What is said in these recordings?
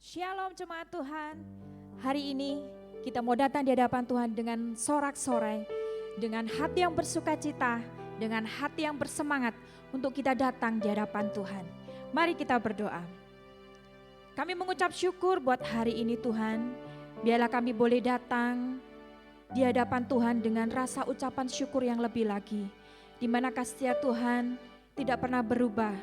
Shalom jemaat Tuhan, hari ini kita mau datang di hadapan Tuhan dengan sorak-sorai, dengan hati yang bersuka cita, dengan hati yang bersemangat untuk kita datang di hadapan Tuhan. Mari kita berdoa. Kami mengucap syukur buat hari ini Tuhan, biarlah kami boleh datang di hadapan Tuhan dengan rasa ucapan syukur yang lebih lagi, di mana kasih Tuhan tidak pernah berubah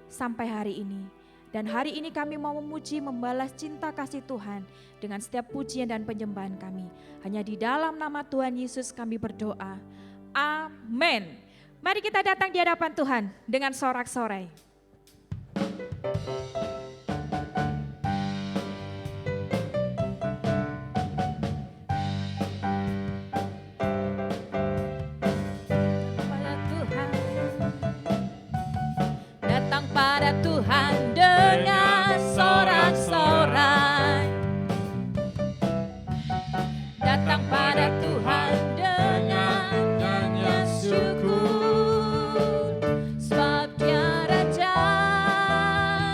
sampai hari ini. Dan hari ini kami mau memuji, membalas cinta kasih Tuhan dengan setiap pujian dan penyembahan kami. Hanya di dalam nama Tuhan Yesus kami berdoa. Amin. Mari kita datang di hadapan Tuhan dengan sorak-sorai. Datang pada Tuhan dengan sorak-sorai. Datang pada Tuhan dengan nyanyian syukur, sebab Dia Raja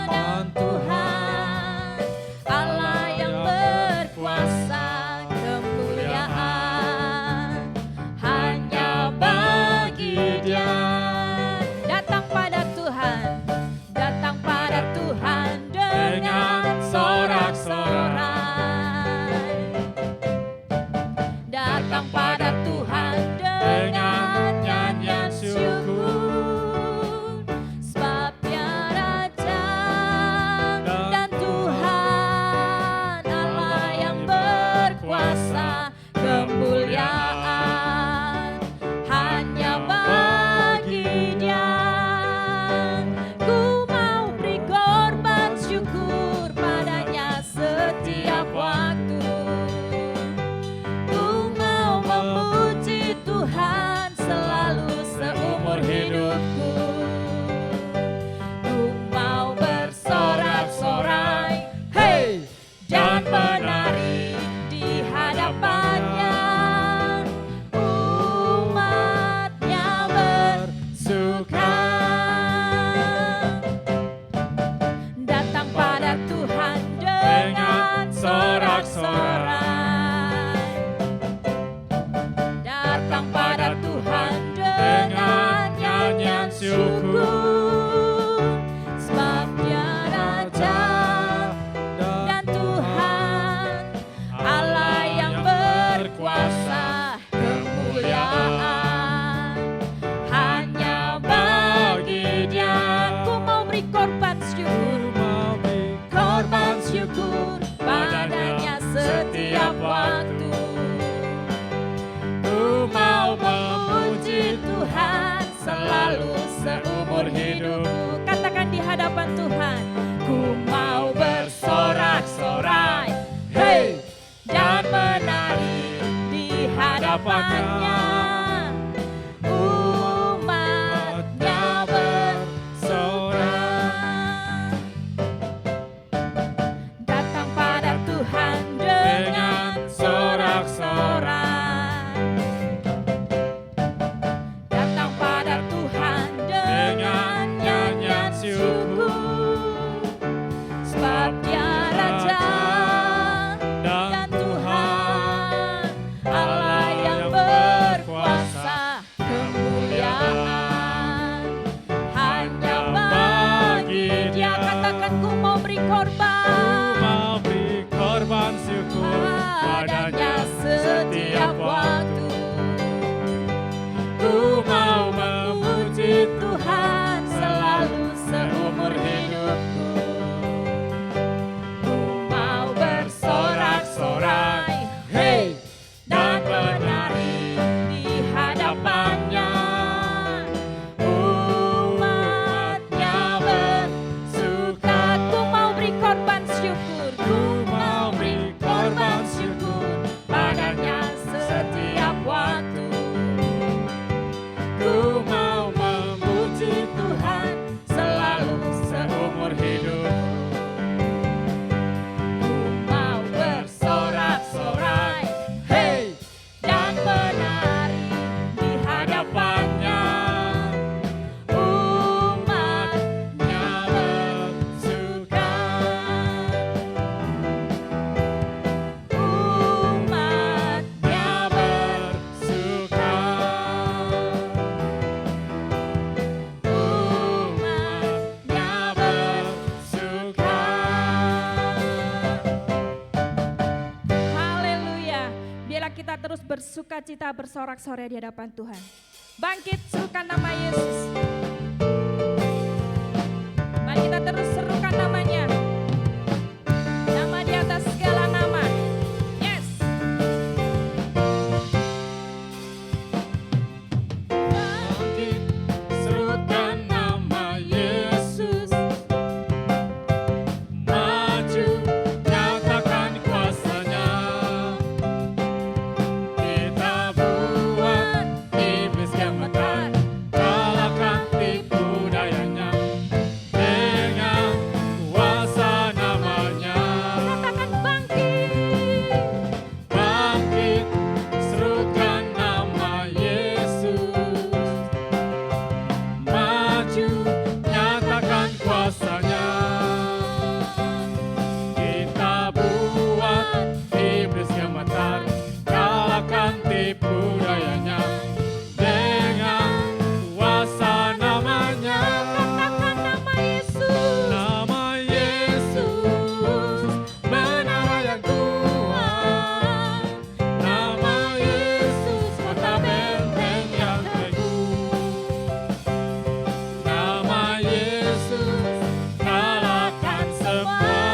dan Tuhan, Allah yang berkuasa, kemuliaan hanya bagi Dia. Datang pada Tuhan, datang pada Tuhan dengan sorak-sorai. Datang pada Tuhan dengan nyanyian syukur, sebab Dia Raja dan Tuhan, Allah yang berkuasa, kemuliaan hanya bagi Dia. Ku mau beri korban syukur padanya setiap waktu. Ku mau memuji Tuhan selalu seumur hidupku. Ku mau bersorak-sorai, hey, dan menari di hadapannya. Umatnya bersuka. Datang pada Tuhan dengan sorak-sorai. Datang pada Tuhan dengan nyanyian syukur, sebab Dia Raja dan Tuhan, Allah yang berkuasa, kemuliaan hanya bagi Dia. Ku mau beri korban syukur padanya setiap waktu. Ku mau memuji Tuhan selalu seumur hidupku. Katakan di hadapan Tuhan, ku mau bersorak-sorai, hey, dan menari di hadapannya. Umatnya bersorak. Datang pada Tuhan dengan sorak-sorai. Datang pada Tuhan dengan nyanyian syukur, sebab Dia Raja dan Tuhan, Allah yang berkuasa, kemuliaan hanya bagi Dia. Katakan, ku mau beri korban syukur padanya setiap waktu. Ku mau memuji Tuhan selalu seumur hidupku. Ku mau bersorak-sorai, hey, dan menari di hadapannya. Umatnya bersuka. Ku mau beri korban syukur, ku mau beri korban syukur bersukacita bersorak-sorai di hadapan Tuhan. Bangkit, serukan nama Yesus. Mari kita terus serukan namanya. Nama di atas segala nama. Yes. Bangkit, serukan nama Yesus. Maju, nyatakan kuasa-Nya. Kita buat iblis gemetar, kalahkan tipu dayanya. Dengan kuasa namanya. Katakan bangkit. Bangkit, serukan nama Yesus. Maju, nyatakan kuasa-Nya. Kita buat iblis gemetar, kalahkan tipu dayanya. Dengan kuasa namanya. Katakan nama Yesus. Nama Yesus, menara yang kuat. Nama Yesus, kota benteng yang teguh. Nama Yesus, kalahkan semua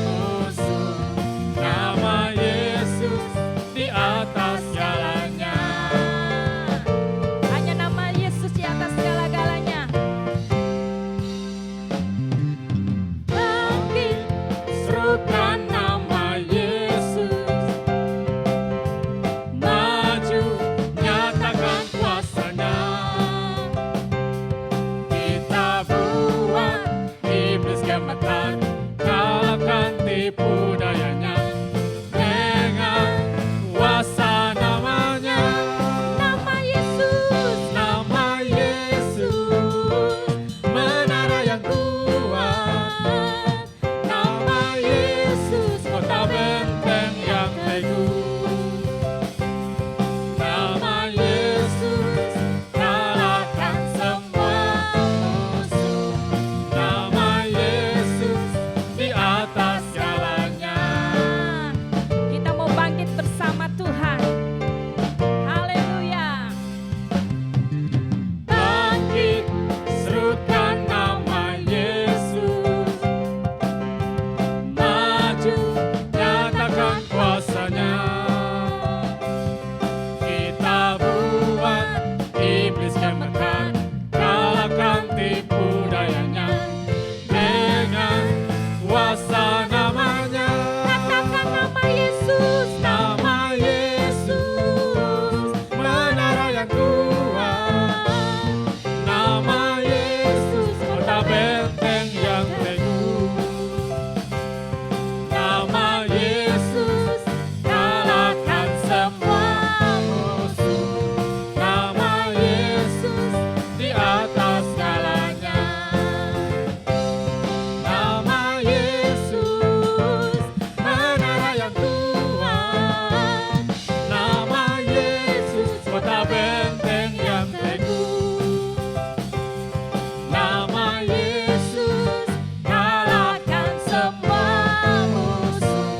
musuh. Nama Yesus, di atas segalanya. Hanya nama Yesus di atas segala-galanya. Bangkit, serukan nama Yesus. Maju, nyatakan kuasa-Nya. Kita buat iblis gemetar, kalahkan tipu dayanya. Dengan kuasa namanya. Nama Yesus. Nama Yesus, menara yang kuat. Nama Yesus, kota benteng yang teguh. Nama Yesus, kalahkan semua musuh. Nama Yesus, di atas segalanya. Kita mau bangkit bersama Tuhan. Haleluya. Bangkit, serukan nama Yesus. Maju, nyatakan kuasa-Nya. Kita buat iblis gemetar, kalahkan tipu dayanya. Dengan kuasa namanya. Katakan nama Yesus. Nama Yesus, menara yang kuat. Nama Yesus, kota benteng yang teguh. Nama Yesus, kalahkan semua musuh. Nama Yesus, di atas segalanya. Nama Yesus, menara yang kuat. Nama Yesus, kota benteng yang teguh. Nama Yesus, kalahkan semua musuh.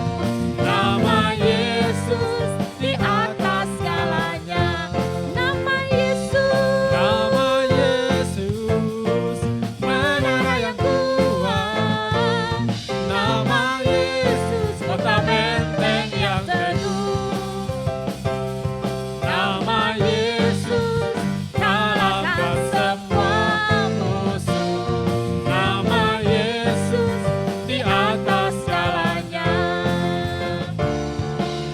Nama Yesus, di atas segalanya. Nama Yesus. Nama Yesus, menara yang kuat. Nama Yesus, kota benteng yang teguh. Nama Yesus, kalahkan semua musuh. Nama Yesus, di atas segalanya.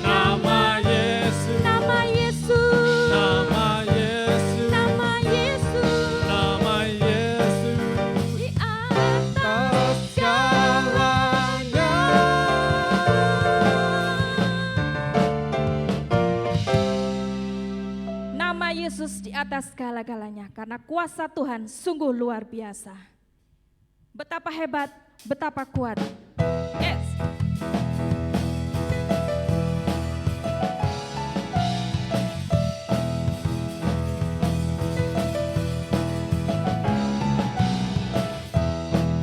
Nama Yesus, Nama Yesus. nama Yesus, Nama Yesus. nama Yesus. Di atas Segalanya. nama Yesus di atas segala-galanya. Karena kuasa Tuhan sungguh luar biasa. Betapa hebat, betapa kuat. Yes.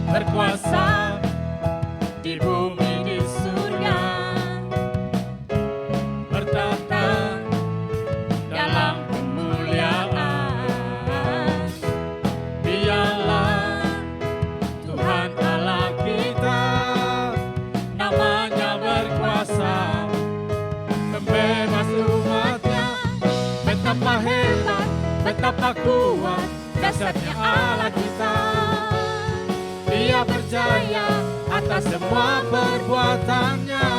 Berkuasa di bumi di surga, bertata betapa kuat dahsyatnya Allah kita. Dia berjaya atas semua perbuatannya.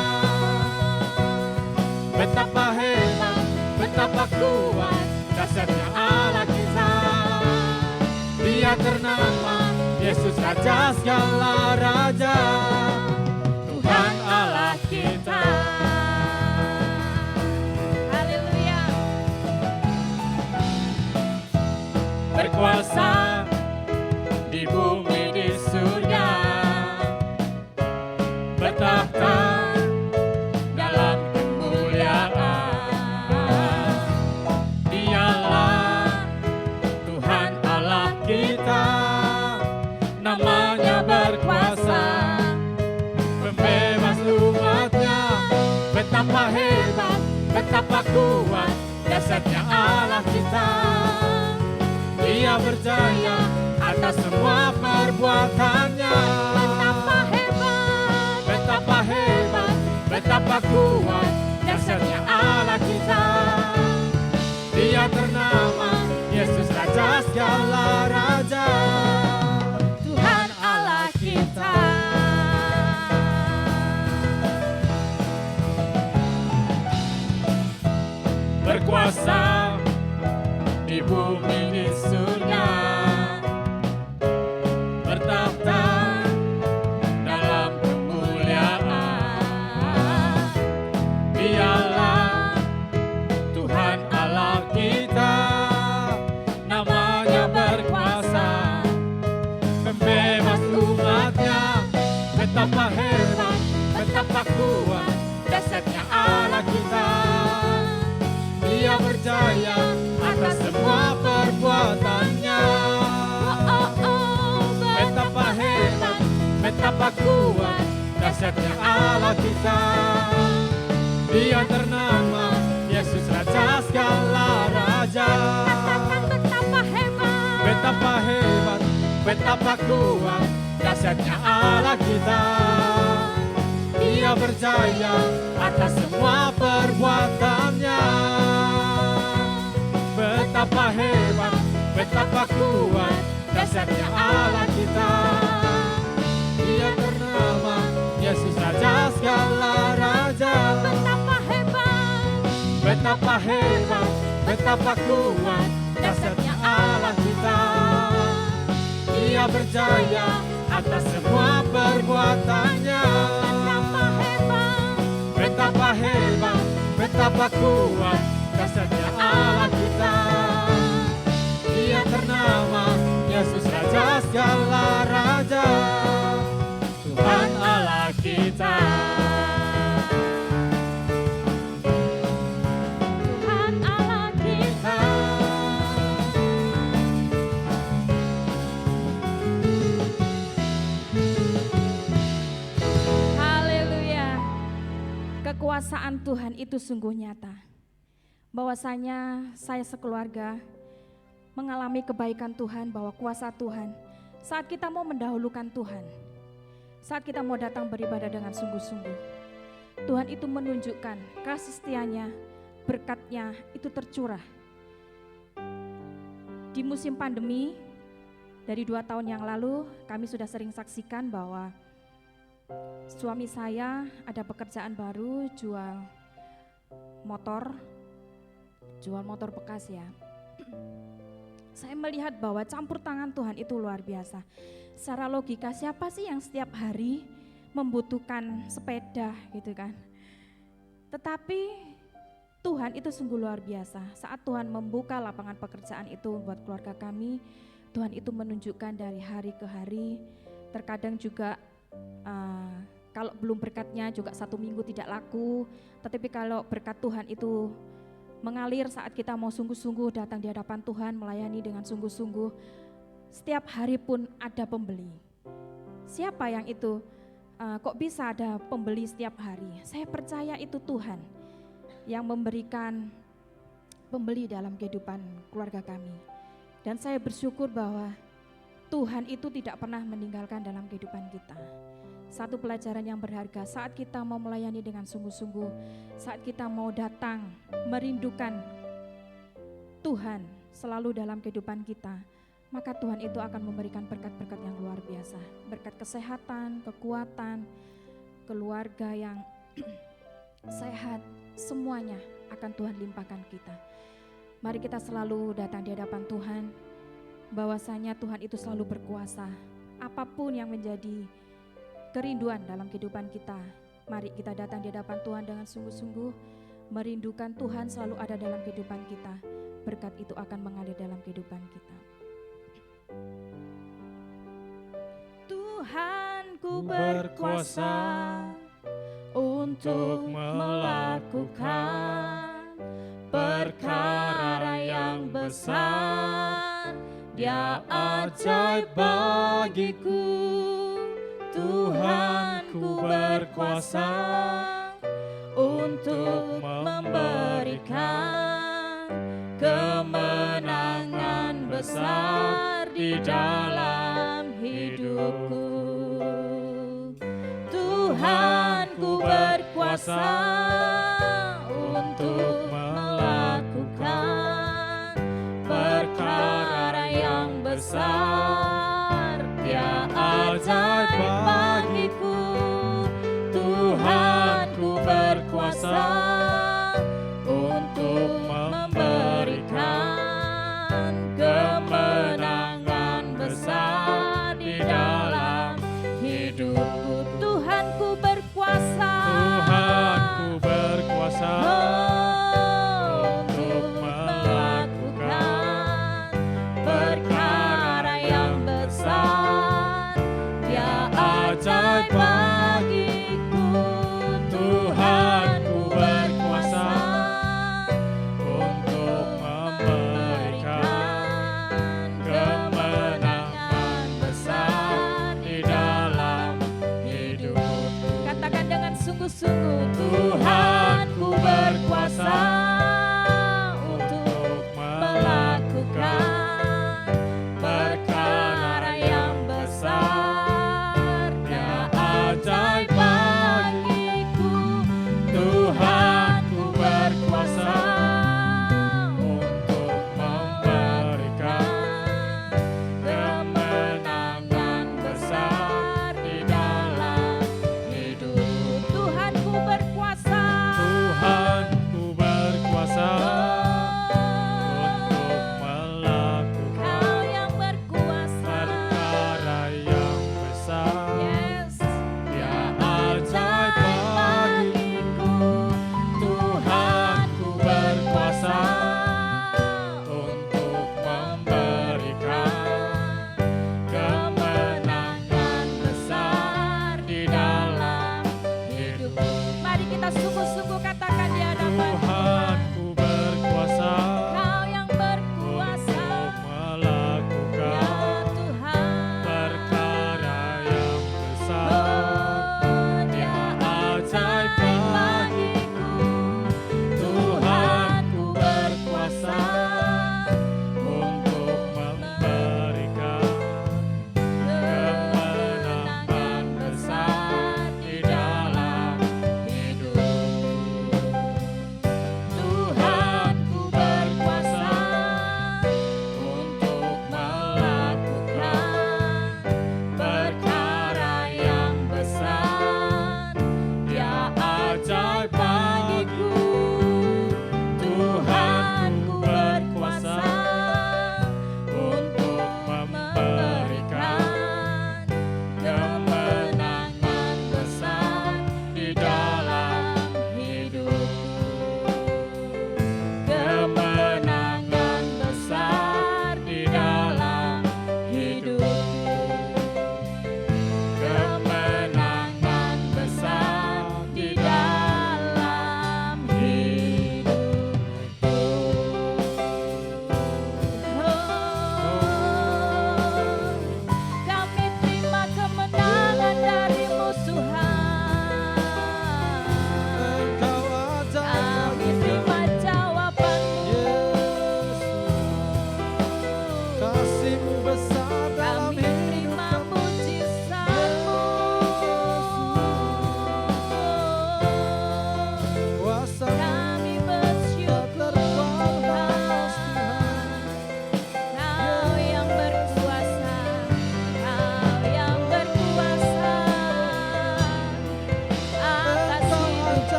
Betapa hebat, betapa kuat dahsyatnya Allah kita. Dia ternama, Yesus Raja segala raja, Tuhan Allah kita. Haleluya. Berkuasa di bumi di surga, bertakhta dalam kemuliaan. Dialah Tuhan Allah kita, namanya berkuasa, pembebas umatnya. Betapa hebat, betapa kuat dahsyatnya Allah kita. Dia berjaya atas semua perbuatannya. Betapa hebat, Betapa hebat, betapa kuat dahsyatnya Allah kita. Dia ternama, Yesus Raja segala raja, Tuhan Allah kita. berkuasa di bumi di surga, bertakhta dalam kemuliaan. Dialah Tuhan Allah kita, namanya berkuasa, pembebas umatnya. Betapa hebat, betapa kuat dahsyatnya Allah kita. Dia berjaya atas semua perbuatannya. Betapa hebat, betapa kuat dahsyatnya Allah kita. Dia ternama, Yesus Raja segala raja. Betapa hebat, Betapa hebat, betapa kuat dahsyatnya Allah kita. Dia berjaya atas semua perbuatannya. Betapa hebat, betapa kuat dahsyatnya Allah kita. Dia ternama, Yesus Raja segala raja. betapa hebat, Betapa hebat, betapa kuat dahsyatnya Allah kita. Dia berjaya atas semua perbuatannya. betapa hebat, Betapa hebat, betapa kuat dahsyatnya Allah kita. Dia ternama, Yesus Raja segala raja, Tuhan Allah kita. Tuhan Allah kita. Haleluya. Kekuasaan Tuhan itu sungguh nyata. Bahwasanya saya sekeluarga mengalami kebaikan Tuhan, bahwa kuasa Tuhan saat kita mau mendahulukan Tuhan, saat kita mau datang beribadah dengan sungguh-sungguh, Tuhan itu menunjukkan kasih setianya, berkatnya itu tercurah. Di musim pandemi dari 2 tahun yang lalu, kami sudah sering saksikan bahwa suami saya ada pekerjaan baru, jual motor bekas ya. Saya melihat bahwa campur tangan Tuhan itu luar biasa. Secara logika, siapa sih yang setiap hari membutuhkan sepeda gitu kan? Tetapi Tuhan itu sungguh luar biasa. Saat Tuhan membuka lapangan pekerjaan itu buat keluarga kami, Tuhan itu menunjukkan dari hari ke hari. Terkadang juga kalau belum berkatnya juga 1 minggu tidak laku. Tetapi kalau berkat Tuhan itu mengalir saat kita mau sungguh-sungguh datang di hadapan Tuhan, melayani dengan sungguh-sungguh, setiap hari pun ada pembeli. Siapa yang itu? Kok bisa ada pembeli setiap hari? Saya percaya itu Tuhan yang memberikan pembeli dalam kehidupan keluarga kami. Dan saya bersyukur bahwa Tuhan itu tidak pernah meninggalkan dalam kehidupan kita. Satu pelajaran yang berharga saat kita mau melayani dengan sungguh-sungguh, saat kita mau datang merindukan Tuhan selalu dalam kehidupan kita, maka Tuhan itu akan memberikan berkat-berkat yang luar biasa. Berkat kesehatan, kekuatan, keluarga yang sehat, semuanya akan Tuhan limpahkan kita. Mari kita selalu datang di hadapan Tuhan, bahwasanya Tuhan itu selalu berkuasa. Apapun yang menjadi kerinduan dalam kehidupan kita, mari kita datang di hadapan Tuhan dengan sungguh-sungguh, merindukan Tuhan selalu ada dalam kehidupan kita. Berkat itu akan mengalir dalam kehidupan kita. Tuhan, ku berkuasa untuk melakukan perkara yang besar. Dia ajaib bagiku. Tuhan, ku berkuasa untuk memberikan kemenangan besar di dalam hidupku. Tuhan, ku berkuasa untuk melakukan perkara yang besar. Dia ajaib bagiku. Tuhan, ku berkuasa untuk memberikan kemenangan besar di dalam hidupku. Tuhan, ku berkuasa. Tuhan, ku berkuasa untuk melakukan perkara yang besar. Dia ajaib bagiku. Tuhan, ku berkuasa untuk memberikan kemenangan besar di dalam hidupku. Katakan dengan sungguh-sungguh, Tuhan, ku berkuasa untuk melakukan perkara yang besar. Dia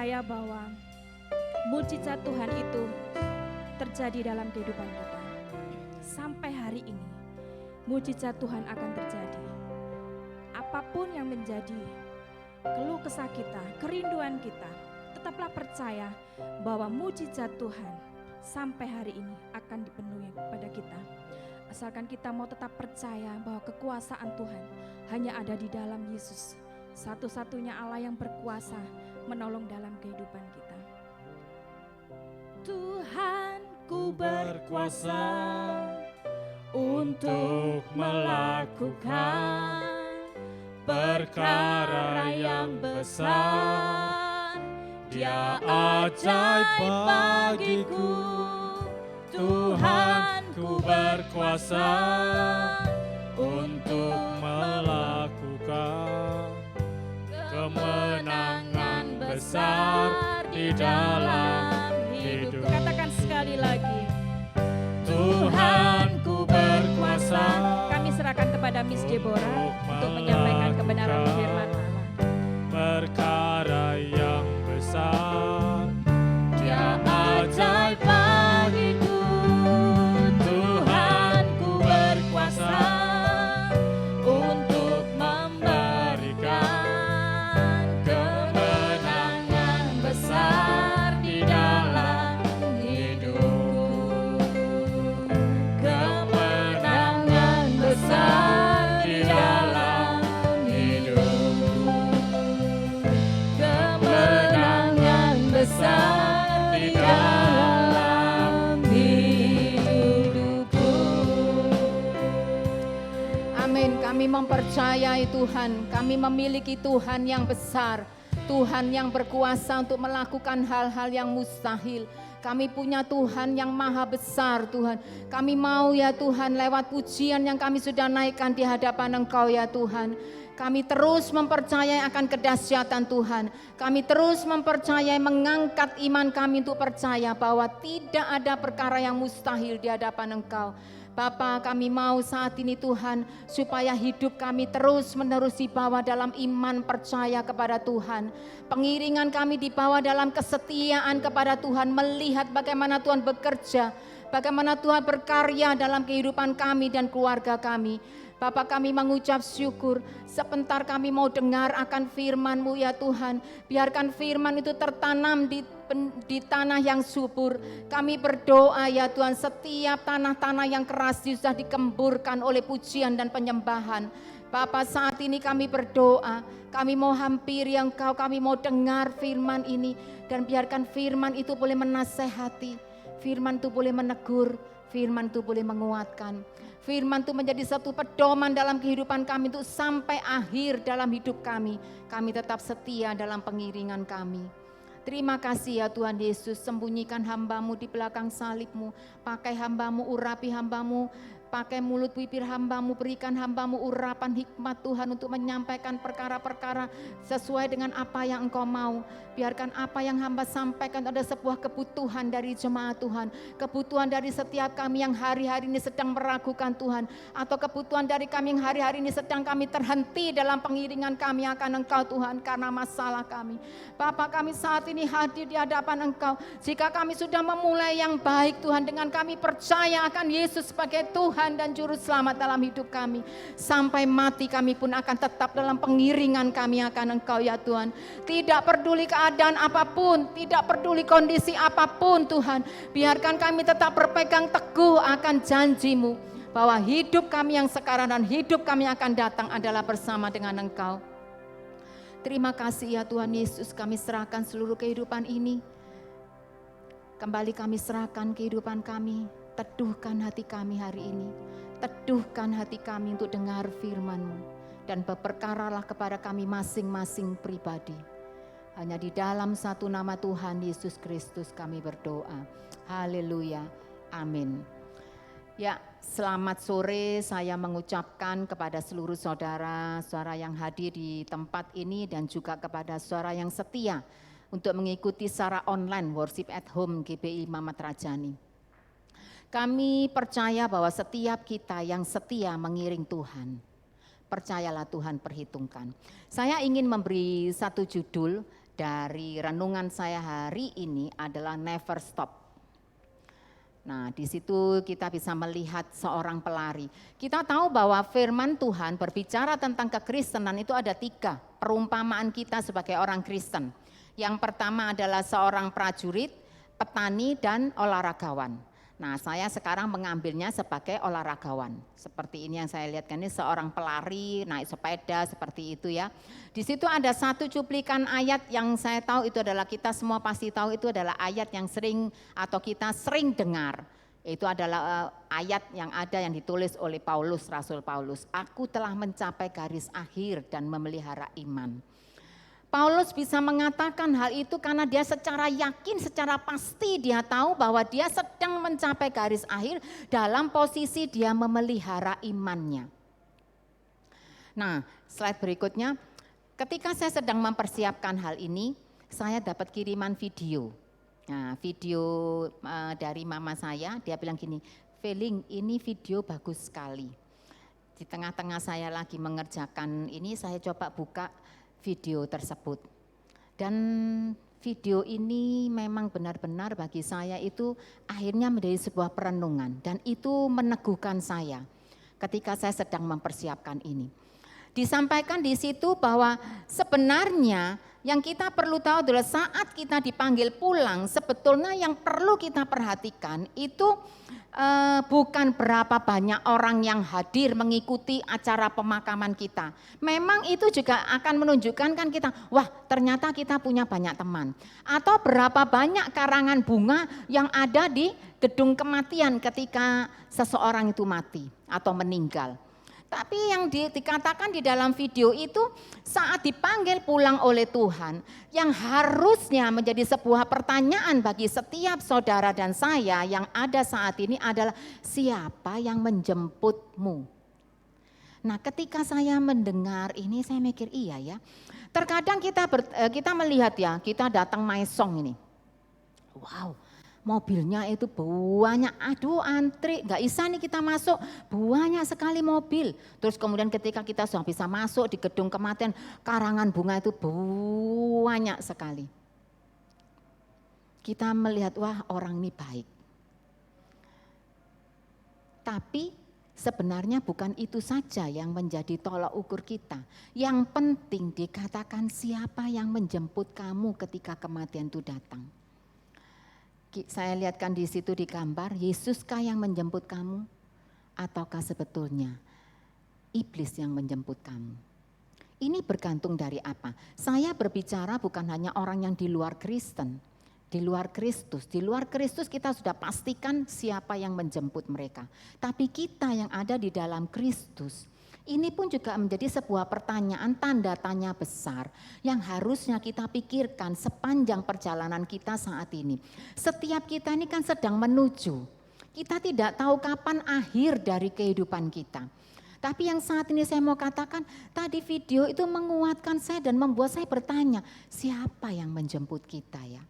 percaya bahwa mujizat Tuhan itu terjadi dalam kehidupan kita. Sampai hari ini, mujizat Tuhan akan terjadi. Apapun yang menjadi keluh kesah kita, kerinduan kita, tetaplah percaya bahwa mujizat Tuhan sampai hari ini akan dipenuhi pada kita. Asalkan kita mau tetap percaya bahwa kekuasaan Tuhan hanya ada di dalam Yesus, satu-satunya Allah yang berkuasa menolong dalam kehidupan kita. Tuhan, ku berkuasa untuk melakukan perkara yang besar. Dia ajaib bagiku. Tuhan, ku berkuasa untuk melakukan kemenangan besar di dalam hidup. Katakan sekali lagi. Tuhan, ku berkuasa. Kami serahkan kepada Miss Deborah untuk menyampaikan kebenaran firman Allah. Perkara yang besar, Dia ajaib bagiku. Tuhan, ku berkuasa untuk memberikan kemenangan besar di dalam hidupku. Kemenangan besar di dalam hidupku. Kemenangan besar di dalam hidupku. Amin. Kami mempercayai Tuhan, kami memiliki Tuhan yang besar, Tuhan yang berkuasa untuk melakukan hal-hal yang mustahil. Kami punya Tuhan yang maha besar Tuhan. Kami mau ya Tuhan lewat pujian yang kami sudah naikkan di hadapan Engkau ya Tuhan. Kami terus mempercayai akan kedahsyatan Tuhan. Kami terus mempercayai mengangkat iman kami untuk percaya bahwa tidak ada perkara yang mustahil di hadapan Engkau. Bapa, kami mau saat ini Tuhan supaya hidup kami terus menerus dibawa dalam iman percaya kepada Tuhan. Pengiringan kami dibawa dalam kesetiaan kepada Tuhan, melihat bagaimana Tuhan bekerja, bagaimana Tuhan berkarya dalam kehidupan kami dan keluarga kami. Bapa, kami mengucap syukur, sebentar kami mau dengar akan firman-Mu ya Tuhan. Biarkan firman itu tertanam di tanah yang subur. Kami berdoa ya Tuhan, setiap tanah-tanah yang keras sudah dikemburkan oleh pujian dan penyembahan. Bapa, saat ini kami berdoa, kami mau hampiri Engkau, kami mau dengar firman ini. Dan biarkan firman itu boleh menasehati, firman itu boleh menegur, firman itu boleh menguatkan. Firman itu menjadi satu pedoman dalam kehidupan kami untuk sampai akhir dalam hidup kami. Kami tetap setia dalam pengiringan kami. Terima kasih ya Tuhan Yesus, sembunyikan hamba-Mu di belakang salib-Mu. Pakai hamba-Mu, urapi hamba-Mu. Pakai mulut bibir hamba-Mu, berikan hamba-Mu urapan hikmat Tuhan untuk menyampaikan perkara-perkara sesuai dengan apa yang Engkau mau. Biarkan apa yang hamba sampaikan ada sebuah kebutuhan dari jemaat Tuhan. Kebutuhan dari setiap kami yang hari-hari ini sedang meragukan Tuhan. Atau kebutuhan dari kami yang hari-hari ini sedang kami terhenti dalam pengiringan kami akan Engkau Tuhan karena masalah kami. Bapa, kami saat ini hadir di hadapan Engkau. Jika kami sudah memulai yang baik Tuhan, dengan kami percaya akan Yesus sebagai Tuhan dan Juru Selamat dalam hidup kami. Sampai mati kami pun akan tetap dalam pengiringan kami akan Engkau ya Tuhan. Tidak peduli keadaan apapun, tidak peduli kondisi apapun Tuhan. Biarkan kami tetap berpegang teguh akan janji-Mu. Bahwa hidup kami yang sekarang dan hidup kami akan datang adalah bersama dengan Engkau. Terima kasih ya Tuhan Yesus, kami serahkan seluruh kehidupan ini. Kembali kami serahkan kehidupan kami. Teduhkan hati kami hari ini. Teduhkan hati kami untuk dengar firman-Mu. Dan berperkaralah kepada kami masing-masing pribadi. Hanya di dalam satu nama Tuhan Yesus Kristus kami berdoa. Haleluya. Amin. Ya, selamat sore saya mengucapkan kepada seluruh saudara-saudara yang hadir di tempat ini dan juga kepada saudara yang setia untuk mengikuti secara online Worship at Home GBI Mamat Rajani. Kami percaya bahwa setiap kita yang setia mengiring Tuhan, percayalah Tuhan perhitungkan. Saya ingin memberi satu judul dari renungan saya hari ini adalah never stop. Nah, di situ kita bisa melihat seorang pelari. Kita tahu bahwa firman Tuhan berbicara tentang kekristenan itu ada 3 perumpamaan kita sebagai orang Kristen. Yang pertama adalah seorang prajurit, petani, dan olahragawan. Nah, saya sekarang mengambilnya sebagai olahragawan. Seperti ini yang saya lihatkan, ini seorang pelari naik sepeda seperti itu ya. Di situ ada satu cuplikan ayat yang saya tahu itu adalah, kita semua pasti tahu itu adalah ayat yang sering atau kita sering dengar. Itu adalah ayat yang ada yang ditulis oleh Paulus, Rasul Paulus. Aku telah mencapai garis akhir dan memelihara iman. Paulus bisa mengatakan hal itu karena dia secara yakin, secara pasti dia tahu bahwa dia sedang mencapai garis akhir dalam posisi dia memelihara imannya. Nah, slide berikutnya, ketika saya sedang mempersiapkan hal ini, saya dapat kiriman video. Nah, video dari mama saya, dia bilang gini, "Feeling, ini video bagus sekali." Di tengah-tengah saya lagi mengerjakan ini, saya coba buka video tersebut. Dan video ini memang benar-benar bagi saya itu akhirnya menjadi sebuah perenungan. Dan itu meneguhkan saya ketika saya sedang mempersiapkan ini. Disampaikan di situ bahwa sebenarnya yang kita perlu tahu adalah saat kita dipanggil pulang, sebetulnya yang perlu kita perhatikan itu bukan berapa banyak orang yang hadir mengikuti acara pemakaman kita. Memang itu juga akan menunjukkan kan kita, wah ternyata kita punya banyak teman. Atau berapa banyak karangan bunga yang ada di gedung kematian ketika seseorang itu mati atau meninggal. Tapi yang dikatakan di dalam video itu saat dipanggil pulang oleh Tuhan, yang harusnya menjadi sebuah pertanyaan bagi setiap saudara dan saya yang ada saat ini adalah, siapa yang menjemputmu? Nah, ketika saya mendengar ini saya mikir iya ya. Terkadang kita melihat ya, kita datang Maesong ini. Wow. Mobilnya itu banyak, aduh antri, gak bisa nih kita masuk, banyak sekali mobil. Terus kemudian ketika kita sudah bisa masuk di gedung kematian, karangan bunga itu banyak sekali. Kita melihat, wah orang ini baik. Tapi sebenarnya bukan itu saja yang menjadi tolak ukur kita. Yang penting dikatakan siapa yang menjemput kamu ketika kematian itu datang. Saya lihatkan di situ di gambar, Yesuskah yang menjemput kamu? Ataukah sebetulnya iblis yang menjemput kamu? Ini bergantung dari apa? Saya berbicara bukan hanya orang yang di luar Kristen, di luar Kristus. Di luar Kristus kita sudah pastikan siapa yang menjemput mereka. Tapi kita yang ada di dalam Kristus, ini pun juga menjadi sebuah pertanyaan, tanda tanya besar yang harusnya kita pikirkan sepanjang perjalanan kita saat ini. Setiap kita ini kan sedang menuju, kita tidak tahu kapan akhir dari kehidupan kita. Tapi yang saat ini saya mau katakan, tadi video itu menguatkan saya dan membuat saya bertanya, siapa yang menjemput kita ya?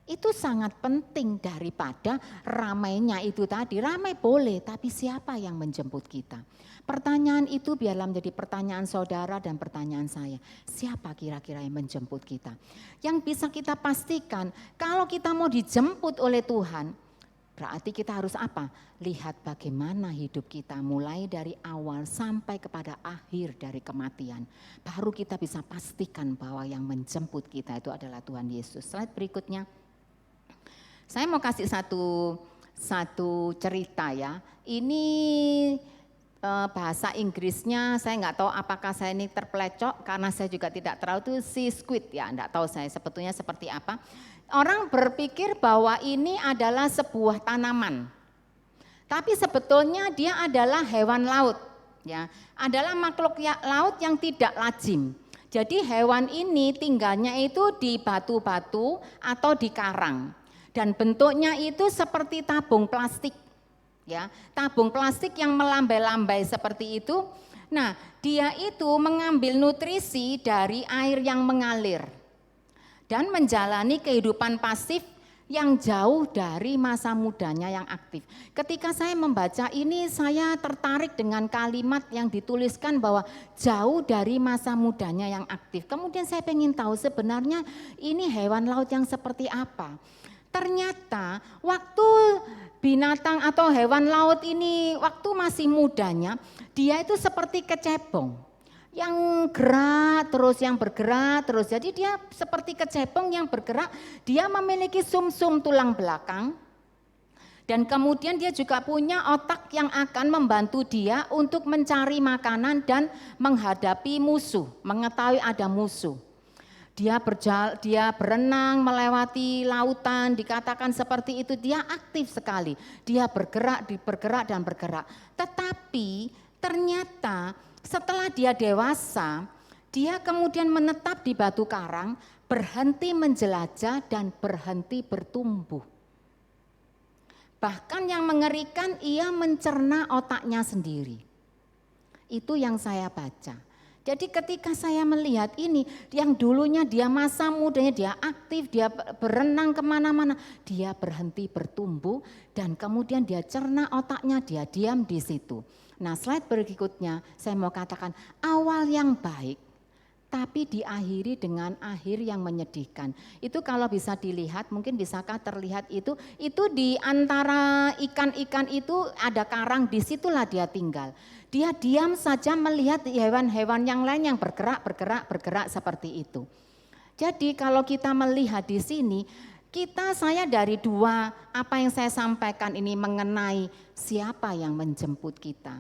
Itu sangat penting daripada ramainya itu tadi. Ramai boleh, tapi siapa yang menjemput kita? Pertanyaan itu biarlah menjadi pertanyaan saudara dan pertanyaan saya. Siapa kira-kira yang menjemput kita? Yang bisa kita pastikan, kalau kita mau dijemput oleh Tuhan, berarti kita harus apa? Lihat bagaimana hidup kita mulai dari awal sampai kepada akhir dari kematian. Baru kita bisa pastikan bahwa yang menjemput kita itu adalah Tuhan Yesus. Slide berikutnya. Saya mau kasih satu cerita ya. Ini bahasa Inggrisnya saya nggak tahu apakah saya ini terpelecok karena saya juga tidak terlalu itu sea squid ya, nggak tahu saya sebetulnya seperti apa. Orang berpikir bahwa ini adalah sebuah tanaman, tapi sebetulnya dia adalah hewan laut ya, adalah makhluk laut yang tidak lazim. Jadi hewan ini tinggalnya itu di batu-batu atau di karang. Dan bentuknya itu seperti tabung plastik, ya, tabung plastik yang melambai-lambai seperti itu. Nah, dia itu mengambil nutrisi dari air yang mengalir dan menjalani kehidupan pasif yang jauh dari masa mudanya yang aktif. Ketika saya membaca ini, saya tertarik dengan kalimat yang dituliskan bahwa jauh dari masa mudanya yang aktif. Kemudian saya ingin tahu sebenarnya ini hewan laut yang seperti apa. Ternyata waktu binatang atau hewan laut ini waktu masih mudanya, dia itu seperti kecebong. Yang gerak terus, yang bergerak terus. Jadi dia seperti kecepong yang bergerak, dia memiliki sumsum tulang belakang. Dan kemudian dia juga punya otak yang akan membantu dia untuk mencari makanan dan menghadapi musuh, mengetahui ada musuh. Dia berenang melewati lautan, dikatakan seperti itu, dia aktif sekali. Dia bergerak dan bergerak. Tetapi ternyata setelah dia dewasa, dia kemudian menetap di batu karang, berhenti menjelajah dan berhenti bertumbuh. Bahkan yang mengerikan, ia mencerna otaknya sendiri. Itu yang saya baca. Jadi ketika saya melihat ini, yang dulunya dia masa mudanya, dia aktif, dia berenang kemana-mana, dia berhenti bertumbuh dan kemudian dia cerna otaknya, dia diam di situ. Nah, slide berikutnya saya mau katakan awal yang baik tapi diakhiri dengan akhir yang menyedihkan. Itu kalau bisa dilihat, mungkin bisakah terlihat itu di antara ikan-ikan itu ada karang, disitulah dia tinggal. Dia diam saja melihat hewan-hewan yang lain yang bergerak seperti itu. Jadi kalau kita melihat di sini, saya dari dua apa yang saya sampaikan ini mengenai siapa yang menjemput kita.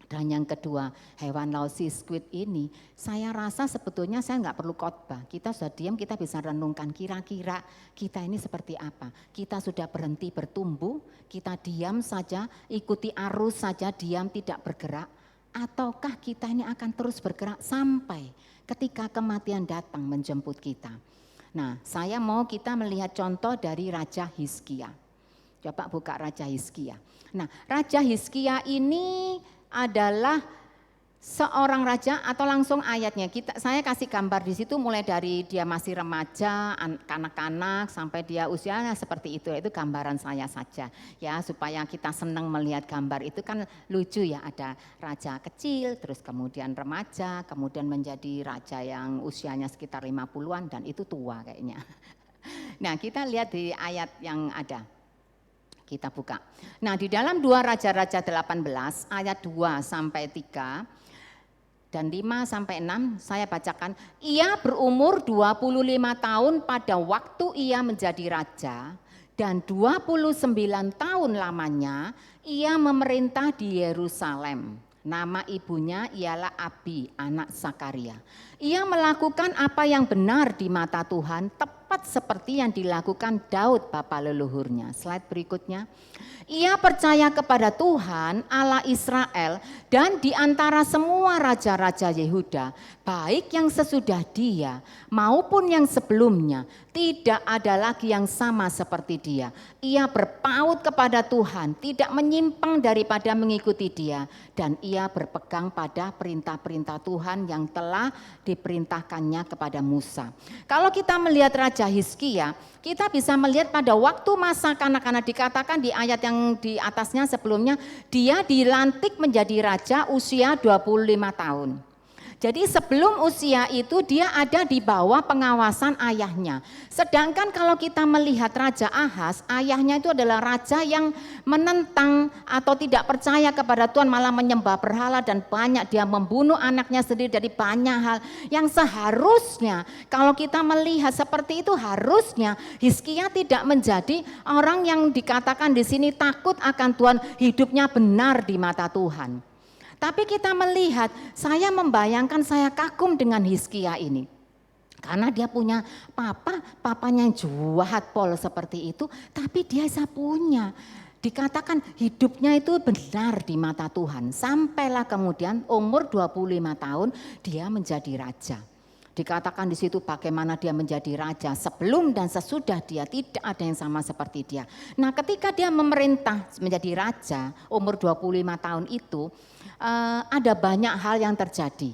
Dan yang kedua, hewan laut sea squid ini, saya rasa sebetulnya saya nggak perlu khotbah. Kita sudah diam, kita bisa renungkan kira-kira kita ini seperti apa. Kita sudah berhenti bertumbuh, kita diam saja, ikuti arus saja, diam tidak bergerak. Ataukah kita ini akan terus bergerak sampai ketika kematian datang menjemput kita. Nah, saya mau kita melihat contoh dari Raja Hizkia. Coba buka Raja Hizkia. Nah, Raja Hizkia ini adalah seorang raja atau langsung ayatnya. Saya kasih gambar di situ mulai dari dia masih remaja, kanak-kanak sampai dia usianya seperti itu gambaran saya saja ya supaya kita senang melihat gambar itu kan lucu ya, ada raja kecil terus kemudian remaja, kemudian menjadi raja yang usianya sekitar 50-an dan itu tua kayaknya. Nah, kita lihat di ayat yang ada. Kita buka. Nah, di dalam 2 Raja-Raja 18 ayat 2 sampai 3 dan 5 sampai 6 saya bacakan. Ia berumur 25 tahun pada waktu ia menjadi raja dan 29 tahun lamanya ia memerintah di Yerusalem. Nama ibunya ialah Abi, anak Sakaria. Ia melakukan apa yang benar di mata Tuhan, tepat seperti yang dilakukan Daud bapa leluhurnya. Slide berikutnya. Ia percaya kepada Tuhan Allah Israel dan di antara semua raja-raja Yehuda, baik yang sesudah dia maupun yang sebelumnya, tidak ada lagi yang sama seperti dia. Ia berpaut kepada Tuhan, tidak menyimpang daripada mengikuti dia, dan ia berpegang pada perintah-perintah Tuhan yang telah diperintahkannya kepada Musa. Kalau kita melihat Raja Hizkia, kita bisa melihat pada waktu masa kanak-kanak, dikatakan di ayat yang di atasnya sebelumnya, dia dilantik menjadi raja usia 25 tahun. Jadi sebelum usia itu dia ada di bawah pengawasan ayahnya. Sedangkan kalau kita melihat Raja Ahaz, ayahnya itu adalah raja yang menentang atau tidak percaya kepada Tuhan, malah menyembah berhala dan banyak dia membunuh anaknya sendiri dari banyak hal. Yang seharusnya kalau kita melihat seperti itu, harusnya Hizkia tidak menjadi orang yang dikatakan di sini takut akan Tuhan, hidupnya benar di mata Tuhan. Tapi kita melihat, saya membayangkan, saya kagum dengan Hizkia ini. Karena dia punya papanya yang jahat pol seperti itu, tapi dia punya. Dikatakan hidupnya itu benar di mata Tuhan. Sampailah kemudian umur 25 tahun dia menjadi raja. Dikatakan di situ bagaimana dia menjadi raja sebelum dan sesudah dia, tidak ada yang sama seperti dia. Nah, ketika dia memerintah menjadi raja umur 25 tahun itu, ada banyak hal yang terjadi.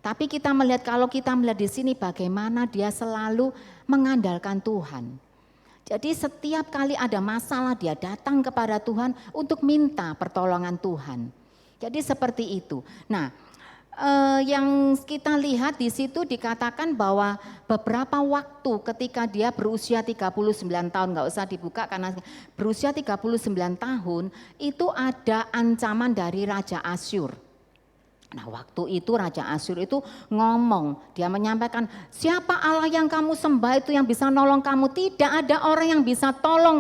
Tapi kita melihat, kalau kita melihat di sini bagaimana dia selalu mengandalkan Tuhan. Jadi setiap kali ada masalah dia datang kepada Tuhan untuk minta pertolongan Tuhan. Jadi seperti itu. Nah, yang kita lihat di situ dikatakan bahwa beberapa waktu ketika dia berusia 39 tahun, nggak usah dibuka karena berusia 39 tahun itu ada ancaman dari Raja Asyur. Nah, waktu itu Raja Asyur itu ngomong, dia menyampaikan, siapa Allah yang kamu sembah itu yang bisa nolong kamu? Tidak ada orang yang bisa tolong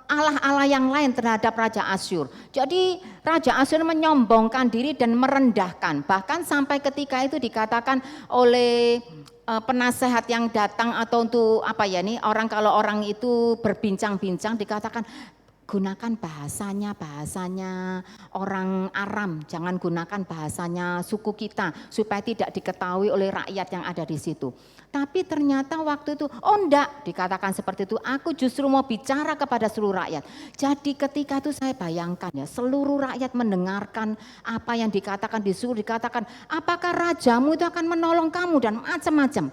Allah-Allah yang lain terhadap Raja Asyur. Jadi Raja Asyur menyombongkan diri dan merendahkan. Bahkan sampai ketika itu dikatakan oleh penasehat yang datang atau untuk orang kalau orang itu berbincang-bincang dikatakan, gunakan bahasanya orang Aram, jangan gunakan bahasanya suku kita supaya tidak diketahui oleh rakyat yang ada di situ. Tapi ternyata waktu itu, enggak, dikatakan seperti itu, aku justru mau bicara kepada seluruh rakyat. Jadi ketika itu saya bayangkan ya, seluruh rakyat mendengarkan apa yang dikatakan, disuruh dikatakan, apakah rajamu itu akan menolong kamu dan macam-macam.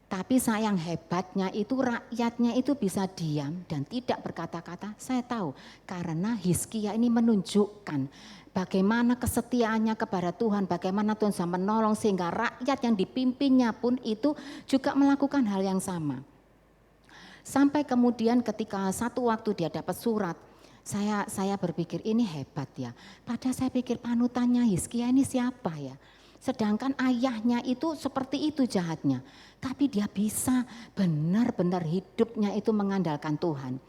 Tapi sayang hebatnya itu rakyatnya itu bisa diam dan tidak berkata-kata. Saya tahu karena Hizkia ini menunjukkan bagaimana kesetiaannya kepada Tuhan, bagaimana Tuhan bisa menolong sehingga rakyat yang dipimpinnya pun itu juga melakukan hal yang sama. Sampai kemudian ketika satu waktu dia dapat surat, saya berpikir ini hebat ya. Padahal saya pikir panutannya Hizkia ini siapa ya? Sedangkan ayahnya itu seperti itu jahatnya. Tapi dia bisa benar-benar hidupnya itu mengandalkan Tuhan.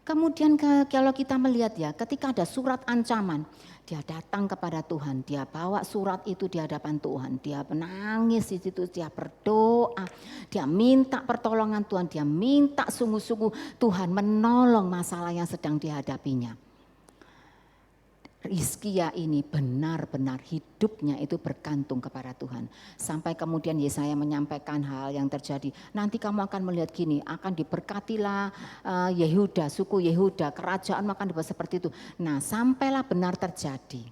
Kemudian kalau kita melihat ya, ketika ada surat ancaman, dia datang kepada Tuhan, dia bawa surat itu di hadapan Tuhan, dia menangis di situ, dia berdoa, dia minta pertolongan Tuhan, dia minta sungguh-sungguh Tuhan menolong masalah yang sedang dihadapinya. Hizkia ini benar-benar hidupnya itu bergantung kepada Tuhan. Sampai kemudian Yesaya menyampaikan hal yang terjadi. Nanti kamu akan melihat gini, akan diberkatilah Yehuda, suku Yehuda, kerajaan akan dibuat seperti itu. Nah, sampailah benar terjadi.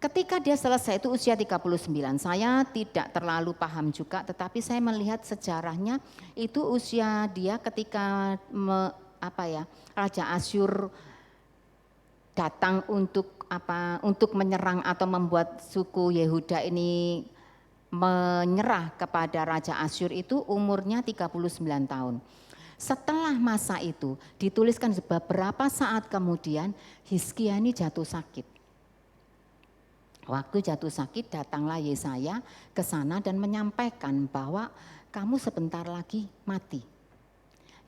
Ketika dia selesai itu usia 39, saya tidak terlalu paham juga, tetapi saya melihat sejarahnya itu usia dia ketika Raja Asyur datang untuk menyerang atau membuat suku Yehuda ini menyerah kepada Raja Asyur itu umurnya 39 tahun. Setelah masa itu dituliskan beberapa saat kemudian Hizkia ini jatuh sakit. Waktu jatuh sakit datanglah Yesaya ke sana dan menyampaikan bahwa kamu sebentar lagi mati.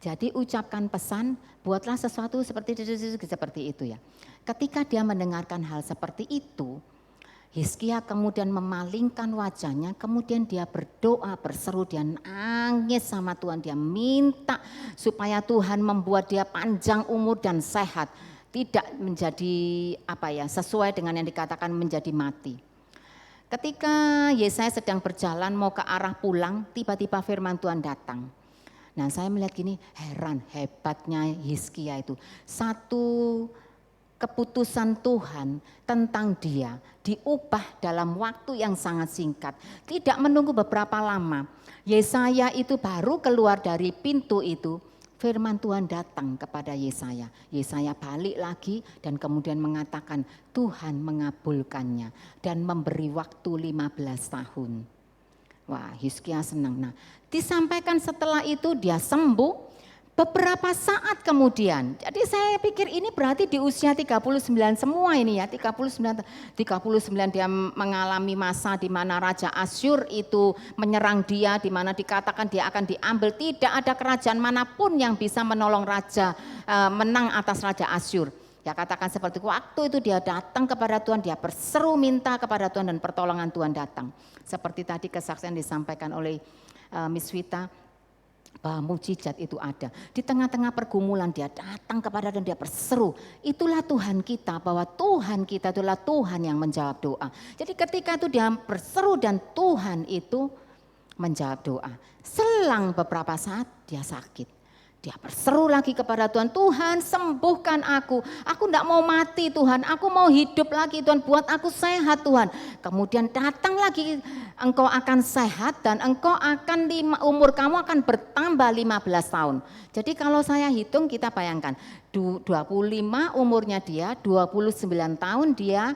Jadi ucapkan pesan, buatlah sesuatu seperti itu ya. Ketika dia mendengarkan hal seperti itu, Hizkia kemudian memalingkan wajahnya, kemudian dia berdoa, berseru, dia nangis sama Tuhan, dia minta supaya Tuhan membuat dia panjang umur dan sehat, tidak menjadi sesuai dengan yang dikatakan menjadi mati. Ketika Yesaya sedang berjalan mau ke arah pulang, tiba-tiba firman Tuhan datang. Nah, saya melihat gini, heran hebatnya Hizkia itu. Satu keputusan Tuhan tentang dia diubah dalam waktu yang sangat singkat. Tidak menunggu beberapa lama. Yesaya itu baru keluar dari pintu itu, firman Tuhan datang kepada Yesaya. Yesaya balik lagi dan kemudian mengatakan Tuhan mengabulkannya dan memberi waktu 15 tahun. Wah, Hizkia senang. Nah, disampaikan setelah itu dia sembuh beberapa saat kemudian. Jadi saya pikir ini berarti di usia 39 semua ini ya. 39 dia mengalami masa di mana Raja Asyur itu menyerang dia, di mana dikatakan dia akan diambil. Tidak ada kerajaan manapun yang bisa menolong raja menang atas Raja Asyur. Ya katakan seperti waktu itu dia datang kepada Tuhan, dia berseru minta kepada Tuhan dan pertolongan Tuhan datang. Seperti tadi kesaksian disampaikan oleh Miss Vita bahwa mujizat itu ada. Di tengah-tengah pergumulan dia datang kepada dan dia berseru. Itulah Tuhan kita, bahwa Tuhan kita itulah Tuhan yang menjawab doa. Jadi ketika itu dia berseru dan Tuhan itu menjawab doa. Selang beberapa saat dia sakit. Dia berseru lagi kepada Tuhan, Tuhan sembuhkan aku tidak mau mati Tuhan, aku mau hidup lagi Tuhan, buat aku sehat Tuhan. Kemudian datang lagi, engkau akan sehat dan engkau akan umur kamu akan bertambah 15 tahun. Jadi kalau saya hitung kita bayangkan, 25 umurnya dia, 29 tahun dia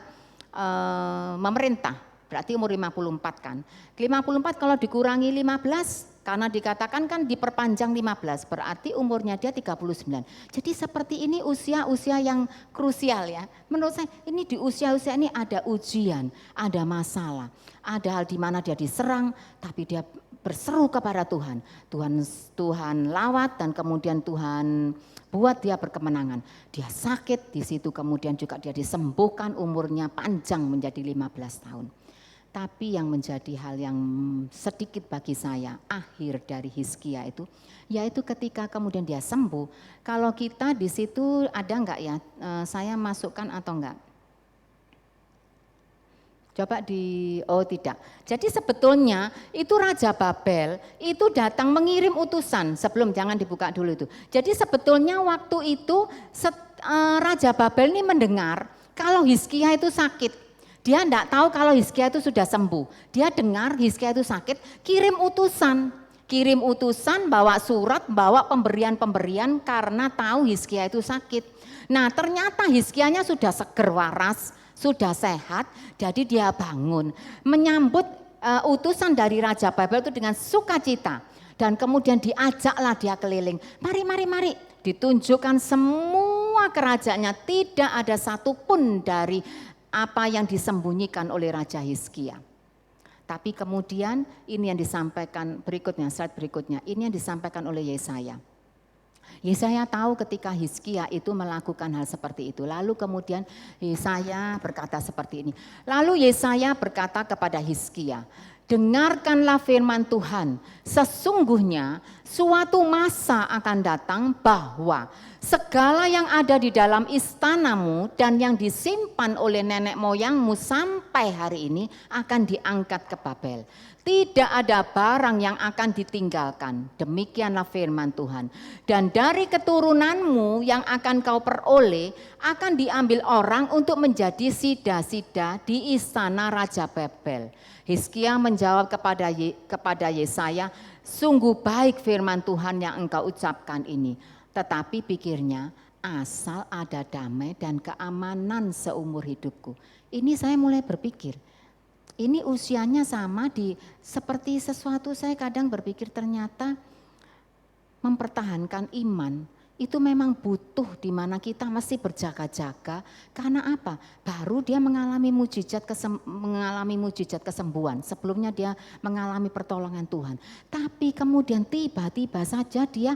memerintah, berarti umur 54 kan. 54 kalau dikurangi 15, karena dikatakan kan diperpanjang 15, berarti umurnya dia 39. Jadi seperti ini usia-usia yang krusial ya. Menurut saya ini di usia-usia ini ada ujian, ada masalah. Ada hal di mana dia diserang, tapi dia berseru kepada Tuhan. Tuhan lawat dan kemudian Tuhan buat dia berkemenangan. Dia sakit di situ, kemudian juga dia disembuhkan, umurnya panjang menjadi 15 tahun. Tapi yang menjadi hal yang sedikit bagi saya, akhir dari Hizkia itu, yaitu ketika kemudian dia sembuh. Kalau kita di situ ada enggak ya, saya masukkan atau enggak? Coba oh tidak. Jadi sebetulnya itu Raja Babel itu datang mengirim utusan, sebelum jangan dibuka dulu itu. Jadi sebetulnya waktu itu Raja Babel ini mendengar kalau Hizkia itu sakit. Dia tidak tahu kalau Hizkia itu sudah sembuh. Dia dengar Hizkia itu sakit, kirim utusan, bawa surat, bawa pemberian-pemberian karena tahu Hizkia itu sakit. Nah ternyata Hizkianya sudah seger waras, sudah sehat, jadi dia bangun. Menyambut utusan dari Raja Babel itu dengan sukacita. Dan kemudian diajaklah dia keliling, mari. Ditunjukkan semua kerajaannya, tidak ada satupun dari apa yang disembunyikan oleh Raja Hizkia. Tapi kemudian ini yang disampaikan berikutnya, slide berikutnya, ini yang disampaikan oleh Yesaya. Yesaya tahu ketika Hizkia itu melakukan hal seperti itu. Lalu kemudian Yesaya berkata seperti ini. Lalu Yesaya berkata kepada Hizkia, dengarkanlah firman Tuhan, sesungguhnya suatu masa akan datang bahwa segala yang ada di dalam istanamu dan yang disimpan oleh nenek moyangmu sampai hari ini akan diangkat ke Babel. Tidak ada barang yang akan ditinggalkan, demikianlah firman Tuhan. Dan dari keturunanmu yang akan kau peroleh akan diambil orang untuk menjadi sida-sida di istana Raja Babel. Hizkia menjawab kepada Yesaya, sungguh baik firman Tuhan yang engkau ucapkan ini. Tetapi pikirnya, asal ada damai dan keamanan seumur hidupku. Ini saya mulai berpikir, ini usianya sama seperti sesuatu saya kadang berpikir ternyata mempertahankan iman. Itu memang butuh di mana kita mesti berjaga-jaga. Karena apa? Baru dia mengalami mujizat kesembuhan. Sebelumnya dia mengalami pertolongan Tuhan. Tapi kemudian tiba-tiba saja dia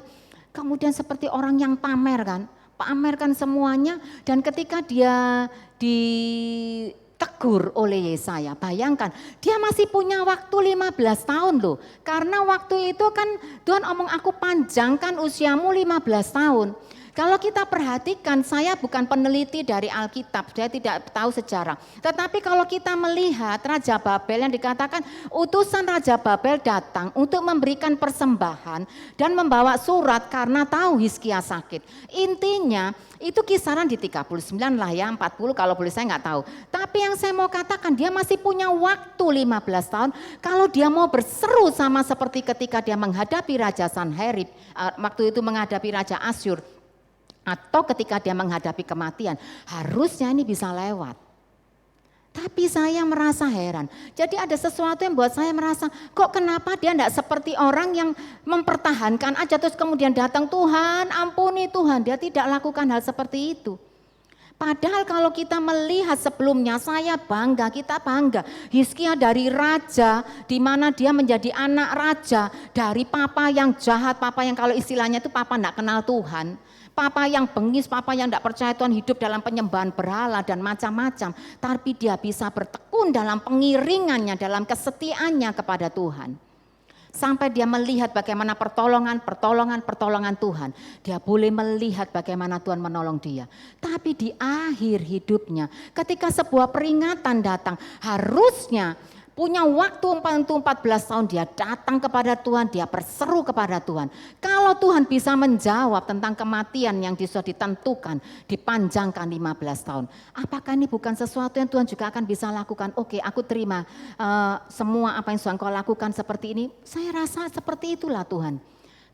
kemudian seperti orang yang pamerkan semuanya. Dan ketika dia ditegur oleh Yesaya, bayangkan dia masih punya waktu 15 tahun loh. Karena waktu itu kan Tuhan omong aku panjangkan usiamu 15 tahun. Kalau kita perhatikan, saya bukan peneliti dari Alkitab, saya tidak tahu sejarah. Tetapi kalau kita melihat Raja Babel yang dikatakan utusan Raja Babel datang untuk memberikan persembahan dan membawa surat karena tahu Hizkia sakit. Intinya itu kisaran di 39 lah ya, 40 kalau boleh saya nggak tahu. Tapi yang saya mau katakan dia masih punya waktu 15 tahun kalau dia mau berseru sama seperti ketika dia menghadapi Raja Sanherib, waktu itu menghadapi Raja Asyur. Atau ketika dia menghadapi kematian, harusnya ini bisa lewat. Tapi saya merasa heran. Jadi ada sesuatu yang buat saya merasa, kok kenapa dia tidak seperti orang yang mempertahankan aja terus kemudian datang, Tuhan ampuni Tuhan. Dia tidak lakukan hal seperti itu. Padahal kalau kita melihat sebelumnya, saya bangga, kita bangga. Hizkia dari raja, di mana dia menjadi anak raja, dari papa yang jahat, papa yang kalau istilahnya itu papa tidak kenal Tuhan. Papa yang bengis, papa yang tidak percaya Tuhan, hidup dalam penyembahan berhala dan macam-macam. Tapi dia bisa bertekun dalam pengiringannya, dalam kesetiaannya kepada Tuhan. Sampai dia melihat bagaimana pertolongan Tuhan. Dia boleh melihat bagaimana Tuhan menolong dia. Tapi di akhir hidupnya, ketika sebuah peringatan datang, harusnya punya waktu 14 tahun dia datang kepada Tuhan, dia berseru kepada Tuhan. Kalau Tuhan bisa menjawab tentang kematian yang sudah ditentukan, dipanjangkan 15 tahun. Apakah ini bukan sesuatu yang Tuhan juga akan bisa lakukan? Oke, aku terima semua apa yang sudah Engkau lakukan seperti ini. Saya rasa seperti itulah Tuhan.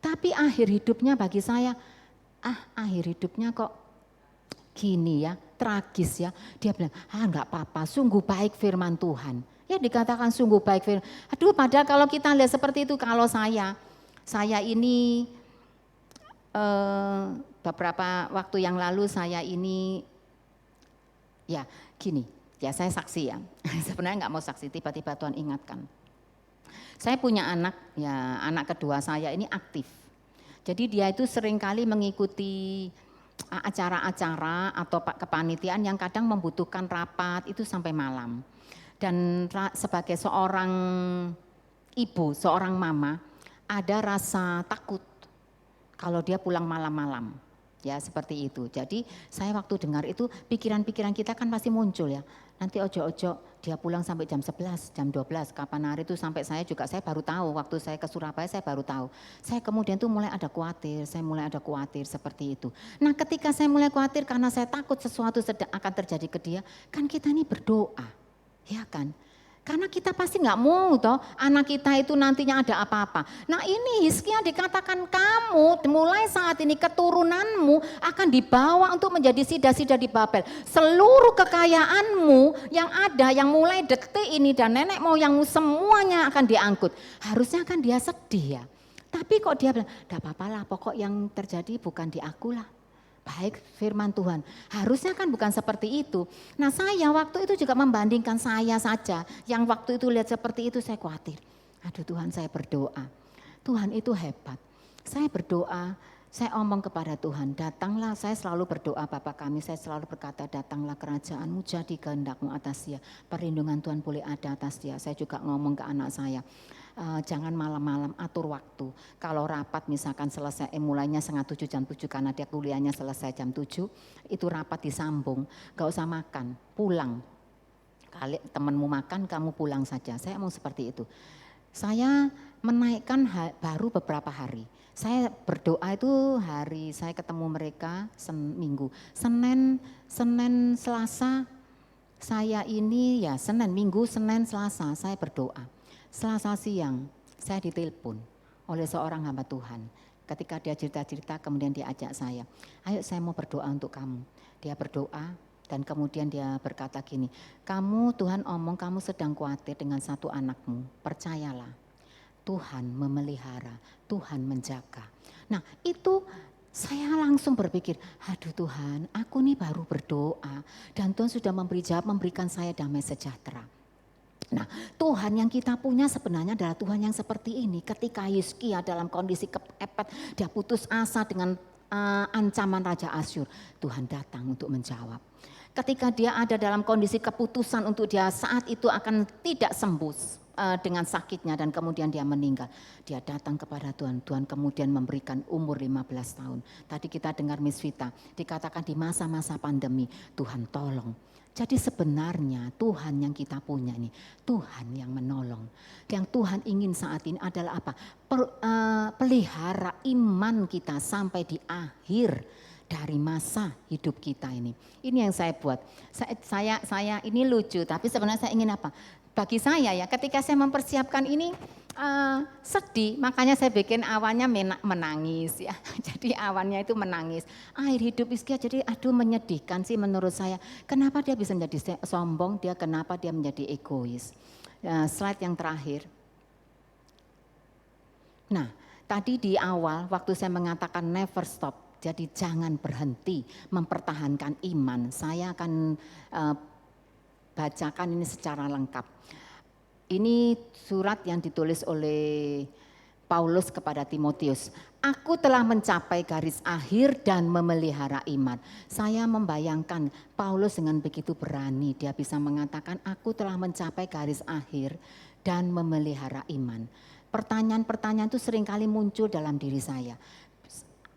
Tapi akhir hidupnya bagi saya, akhir hidupnya kok gini ya, tragis ya. Dia bilang, enggak apa-apa, sungguh baik firman Tuhan. Ya dikatakan sungguh baik firman. Aduh, padahal kalau kita lihat seperti itu, kalau saya ini beberapa waktu yang lalu saya ini, ya gini, ya saya saksi ya. Sebenarnya enggak mau saksi, tiba-tiba Tuhan ingatkan. Saya punya anak, ya anak kedua saya ini aktif. Jadi dia itu seringkali mengikuti acara-acara atau kepanitiaan yang kadang membutuhkan rapat itu sampai malam. Dan sebagai seorang ibu, seorang mama, ada rasa takut kalau dia pulang malam-malam. Ya seperti itu. Jadi saya waktu dengar itu pikiran-pikiran kita kan pasti muncul ya. Nanti ojo-ojo dia pulang sampai jam 11, jam 12, kapan hari itu sampai saya baru tahu waktu saya ke Surabaya saya baru tahu. Saya kemudian tuh mulai ada khawatir seperti itu. Nah ketika saya mulai khawatir karena saya takut sesuatu akan terjadi ke dia, kan kita ini berdoa. Ya kan, karena kita pasti nggak mau toh anak kita itu nantinya ada apa-apa. Nah ini Hizkia dikatakan kamu mulai saat ini keturunanmu akan dibawa untuk menjadi sida-sida di Babel. Seluruh kekayaanmu yang ada yang mulai detik ini dan nenek moyangmu semuanya akan diangkut. Harusnya kan dia sedih ya. Tapi kok dia bilang, enggak apa-apa lah pokok yang terjadi bukan di aku lah. Baik firman Tuhan, harusnya kan bukan seperti itu. Nah saya waktu itu juga membandingkan saya saja, yang waktu itu lihat seperti itu saya khawatir. Aduh Tuhan saya berdoa, Tuhan itu hebat. Saya berdoa, saya omong kepada Tuhan, datanglah, saya selalu berdoa Bapa kami, saya selalu berkata datanglah kerajaan-Mu, jadi kehendak-Mu atas dia. Perlindungan Tuhan boleh ada atas dia. Saya juga ngomong ke anak saya, jangan malam-malam atur waktu. Kalau rapat misalkan selesai mulainya 6:30 jam 7 karena dia kuliahnya selesai jam 7, itu rapat disambung, gak usah makan, pulang. Kali temanmu makan kamu pulang saja. Saya mau seperti itu. Saya menaikkan baru beberapa hari. Saya berdoa itu hari saya ketemu mereka Minggu. Senin, Selasa saya ini ya Senin, Minggu, Senin, Selasa saya berdoa. Selasa siang saya ditelepon oleh seorang hamba Tuhan. Ketika dia cerita-cerita kemudian dia ajak saya, ayo saya mau berdoa untuk kamu. Dia berdoa dan kemudian dia berkata gini, kamu Tuhan omong kamu sedang khawatir dengan satu anakmu, percayalah Tuhan memelihara, Tuhan menjaga. Nah itu saya langsung berpikir, aduh Tuhan aku nih baru berdoa dan Tuhan sudah memberikan saya damai sejahtera. Nah Tuhan yang kita punya sebenarnya adalah Tuhan yang seperti ini. Ketika Hizkia dalam kondisi kepepet, dia putus asa dengan ancaman Raja Asyur, Tuhan datang untuk menjawab. Ketika dia ada dalam kondisi keputusan untuk dia saat itu akan tidak sembuh dengan sakitnya dan kemudian dia meninggal. Dia datang kepada Tuhan, Tuhan kemudian memberikan umur 15 tahun. Tadi kita dengar Miss Vita, dikatakan di masa-masa pandemi Tuhan tolong. Jadi sebenarnya Tuhan yang kita punya ini, Tuhan yang menolong. Yang Tuhan ingin saat ini adalah apa? Pelihara iman kita sampai di akhir dari masa hidup kita ini. Ini yang saya buat. Saya ini lucu, tapi sebenarnya saya ingin apa? Bagi saya ya, ketika saya mempersiapkan ini sedih, makanya saya bikin awannya menangis ya. Jadi awannya itu menangis. Akhir hidup Hizkia jadi aduh menyedihkan sih menurut saya. Kenapa dia bisa menjadi sombong? Kenapa dia menjadi egois? Slide yang terakhir. Nah, tadi di awal waktu saya mengatakan never stop. Jadi jangan berhenti mempertahankan iman. Saya akan bacakan ini secara lengkap. Ini surat yang ditulis oleh Paulus kepada Timotius. Aku telah mencapai garis akhir dan memelihara iman. Saya membayangkan Paulus dengan begitu berani. Dia bisa mengatakan aku telah mencapai garis akhir dan memelihara iman. Pertanyaan-pertanyaan itu seringkali muncul dalam diri saya.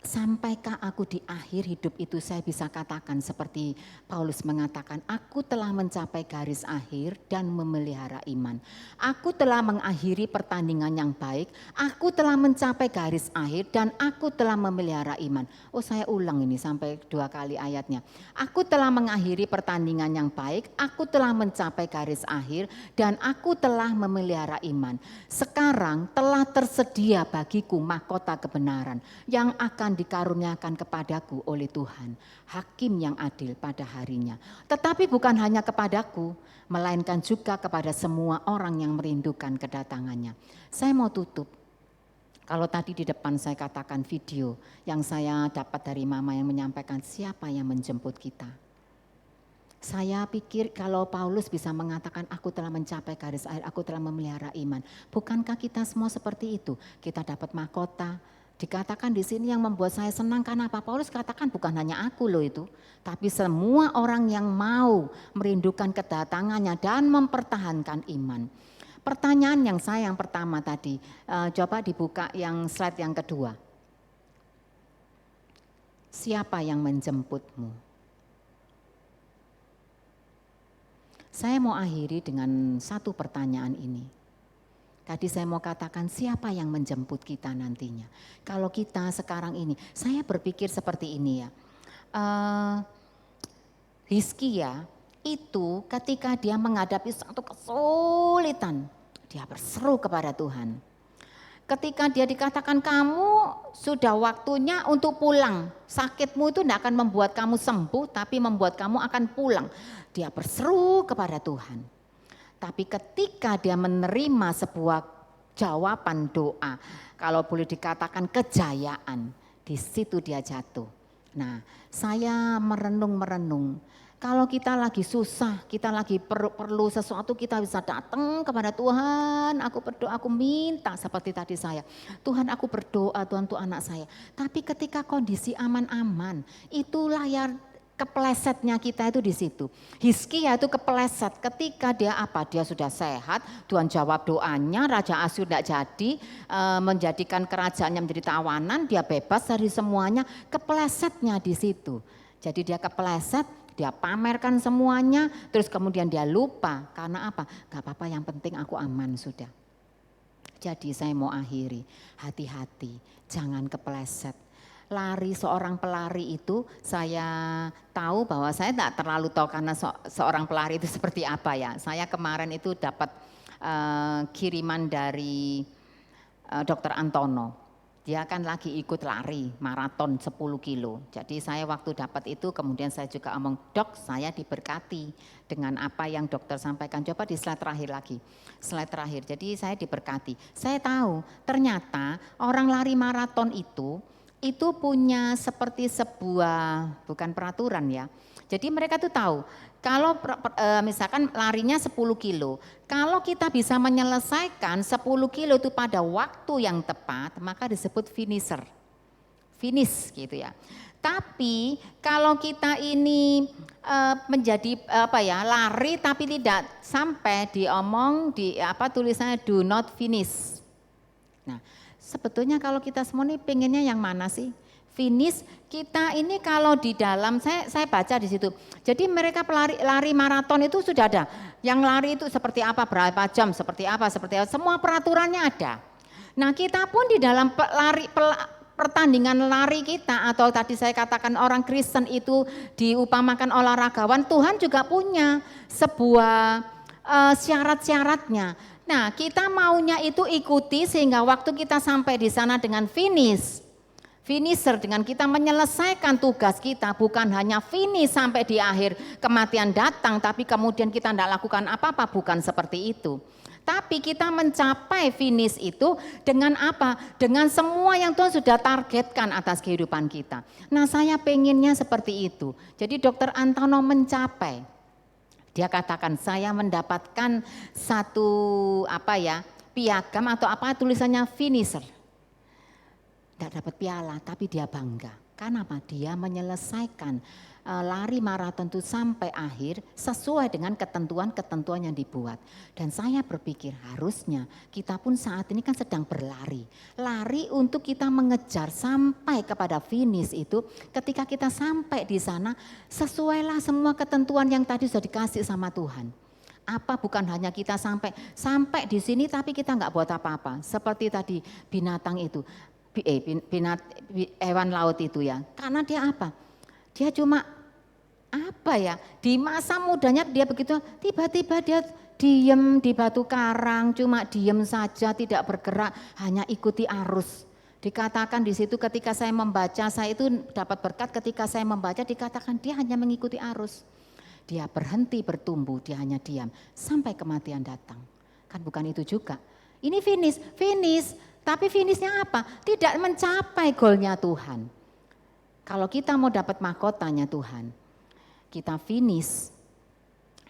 Sampaikah aku di akhir hidup itu saya bisa katakan seperti Paulus mengatakan, aku telah mencapai garis akhir dan memelihara iman. Aku telah mengakhiri pertandingan yang baik, aku telah mencapai garis akhir dan aku telah memelihara iman. Oh, saya ulang ini sampai 2 kali ayatnya. Aku telah mengakhiri pertandingan yang baik, aku telah mencapai garis akhir dan aku telah memelihara iman. Sekarang telah tersedia bagiku mahkota kebenaran yang akan dikaruniakan kepadaku oleh Tuhan, hakim yang adil pada harinya. Tetapi bukan hanya kepadaku, melainkan juga kepada semua orang yang merindukan kedatangannya. Saya mau tutup. Kalau tadi di depan saya katakan video yang saya dapat dari mama yang menyampaikan siapa yang menjemput kita. Saya pikir kalau Paulus bisa mengatakan aku telah mencapai garis akhir, aku telah memelihara iman. Bukankah kita semua seperti itu? Kita dapat mahkota. Dikatakan di sini yang membuat saya senang karena apa? Paulus katakan bukan hanya aku loh itu, tapi semua orang yang mau merindukan kedatangannya dan mempertahankan iman. Pertanyaan yang saya yang pertama tadi, coba dibuka yang slide yang kedua. Siapa yang menjemputmu? Saya mau akhiri dengan satu pertanyaan ini. Tadi saya mau katakan siapa yang menjemput kita nantinya. Kalau kita sekarang ini, saya berpikir seperti ini ya. Hizkia itu ketika dia menghadapi satu kesulitan, dia berseru kepada Tuhan. Ketika dia dikatakan kamu sudah waktunya untuk pulang, sakitmu itu tidak akan membuat kamu sembuh, tapi membuat kamu akan pulang. Dia berseru kepada Tuhan. Tapi ketika dia menerima sebuah jawaban doa, kalau boleh dikatakan kejayaan, di situ dia jatuh. Nah, saya merenung, kalau kita lagi susah, kita lagi perlu sesuatu, kita bisa datang kepada Tuhan, aku berdoa, aku minta seperti tadi saya. Tuhan aku berdoa, Tuhan untuk anak saya. Tapi ketika kondisi aman-aman, itu layar keplesetnya kita itu di situ. Hizkia itu kepleset ketika dia apa? Dia sudah sehat, Tuhan jawab doanya, Raja Asyur tidak jadi, menjadikan kerajaannya menjadi tawanan, dia bebas dari semuanya, keplesetnya di situ. Jadi dia kepleset, dia pamerkan semuanya, terus kemudian dia lupa, karena apa? Gak apa-apa yang penting aku aman sudah. Jadi saya mau akhiri, hati-hati, jangan kepleset. Lari seorang pelari itu saya tahu bahwa saya tidak terlalu tahu karena seorang pelari itu seperti apa ya. Saya kemarin itu dapat kiriman dari Dr. Antono. Dia kan lagi ikut lari maraton 10 kilo. Jadi saya waktu dapat itu kemudian saya juga omong, dok saya diberkati dengan apa yang dokter sampaikan. Coba di slide terakhir lagi. Slide terakhir, jadi saya diberkati. Saya tahu ternyata orang lari maraton itu punya seperti sebuah, bukan peraturan ya. Jadi mereka tuh tahu, kalau misalkan larinya 10 kilo, kalau kita bisa menyelesaikan 10 kilo itu pada waktu yang tepat, maka disebut finisher. Finish gitu ya. Tapi kalau kita ini menjadi lari tapi tidak sampai diomong di tulisannya do not finish. Nah, sebetulnya kalau kita semua ini pengennya yang mana sih? Finish, kita ini kalau di dalam, saya baca di situ. Jadi mereka lari maraton itu sudah ada. Yang lari itu seperti apa, berapa jam, seperti apa, semua peraturannya ada. Nah kita pun di dalam pertandingan lari kita, atau tadi saya katakan orang Kristen itu diupamakan olahragawan, Tuhan juga punya sebuah syarat-syaratnya. Nah kita maunya itu ikuti sehingga waktu kita sampai di sana dengan finisher, dengan kita menyelesaikan tugas kita, bukan hanya finish sampai di akhir kematian datang tapi kemudian kita tidak lakukan apa-apa, bukan seperti itu. Tapi kita mencapai finish itu dengan apa? Dengan semua yang Tuhan sudah targetkan atas kehidupan kita. Nah saya pengennya seperti itu. Jadi Dr. Antono mencapai. Dia katakan saya mendapatkan satu piagam atau tulisannya finisher. Tidak dapat piala tapi dia bangga. Karena apa? Dia menyelesaikan lari maraton itu sampai akhir sesuai dengan ketentuan-ketentuan yang dibuat. Dan saya berpikir harusnya kita pun saat ini kan sedang berlari. Lari untuk kita mengejar sampai kepada finish itu, ketika kita sampai di sana sesuailah semua ketentuan yang tadi sudah dikasih sama Tuhan. Apa bukan hanya kita sampai di sini tapi kita nggak buat apa-apa. Seperti tadi binatang itu, hewan laut itu ya. Karena dia apa? Dia cuma apa ya? Di masa mudanya dia begitu, tiba-tiba dia diem di batu karang, cuma diem saja, tidak bergerak, hanya ikuti arus. Dikatakan di situ ketika saya membaca, saya itu dapat berkat ketika saya membaca dikatakan dia hanya mengikuti arus. Dia berhenti bertumbuh, dia hanya diam sampai kematian datang. Kan bukan itu juga. Ini finish, tapi finishnya apa? Tidak mencapai goalnya Tuhan. Kalau kita mau dapat mahkotanya Tuhan, kita finish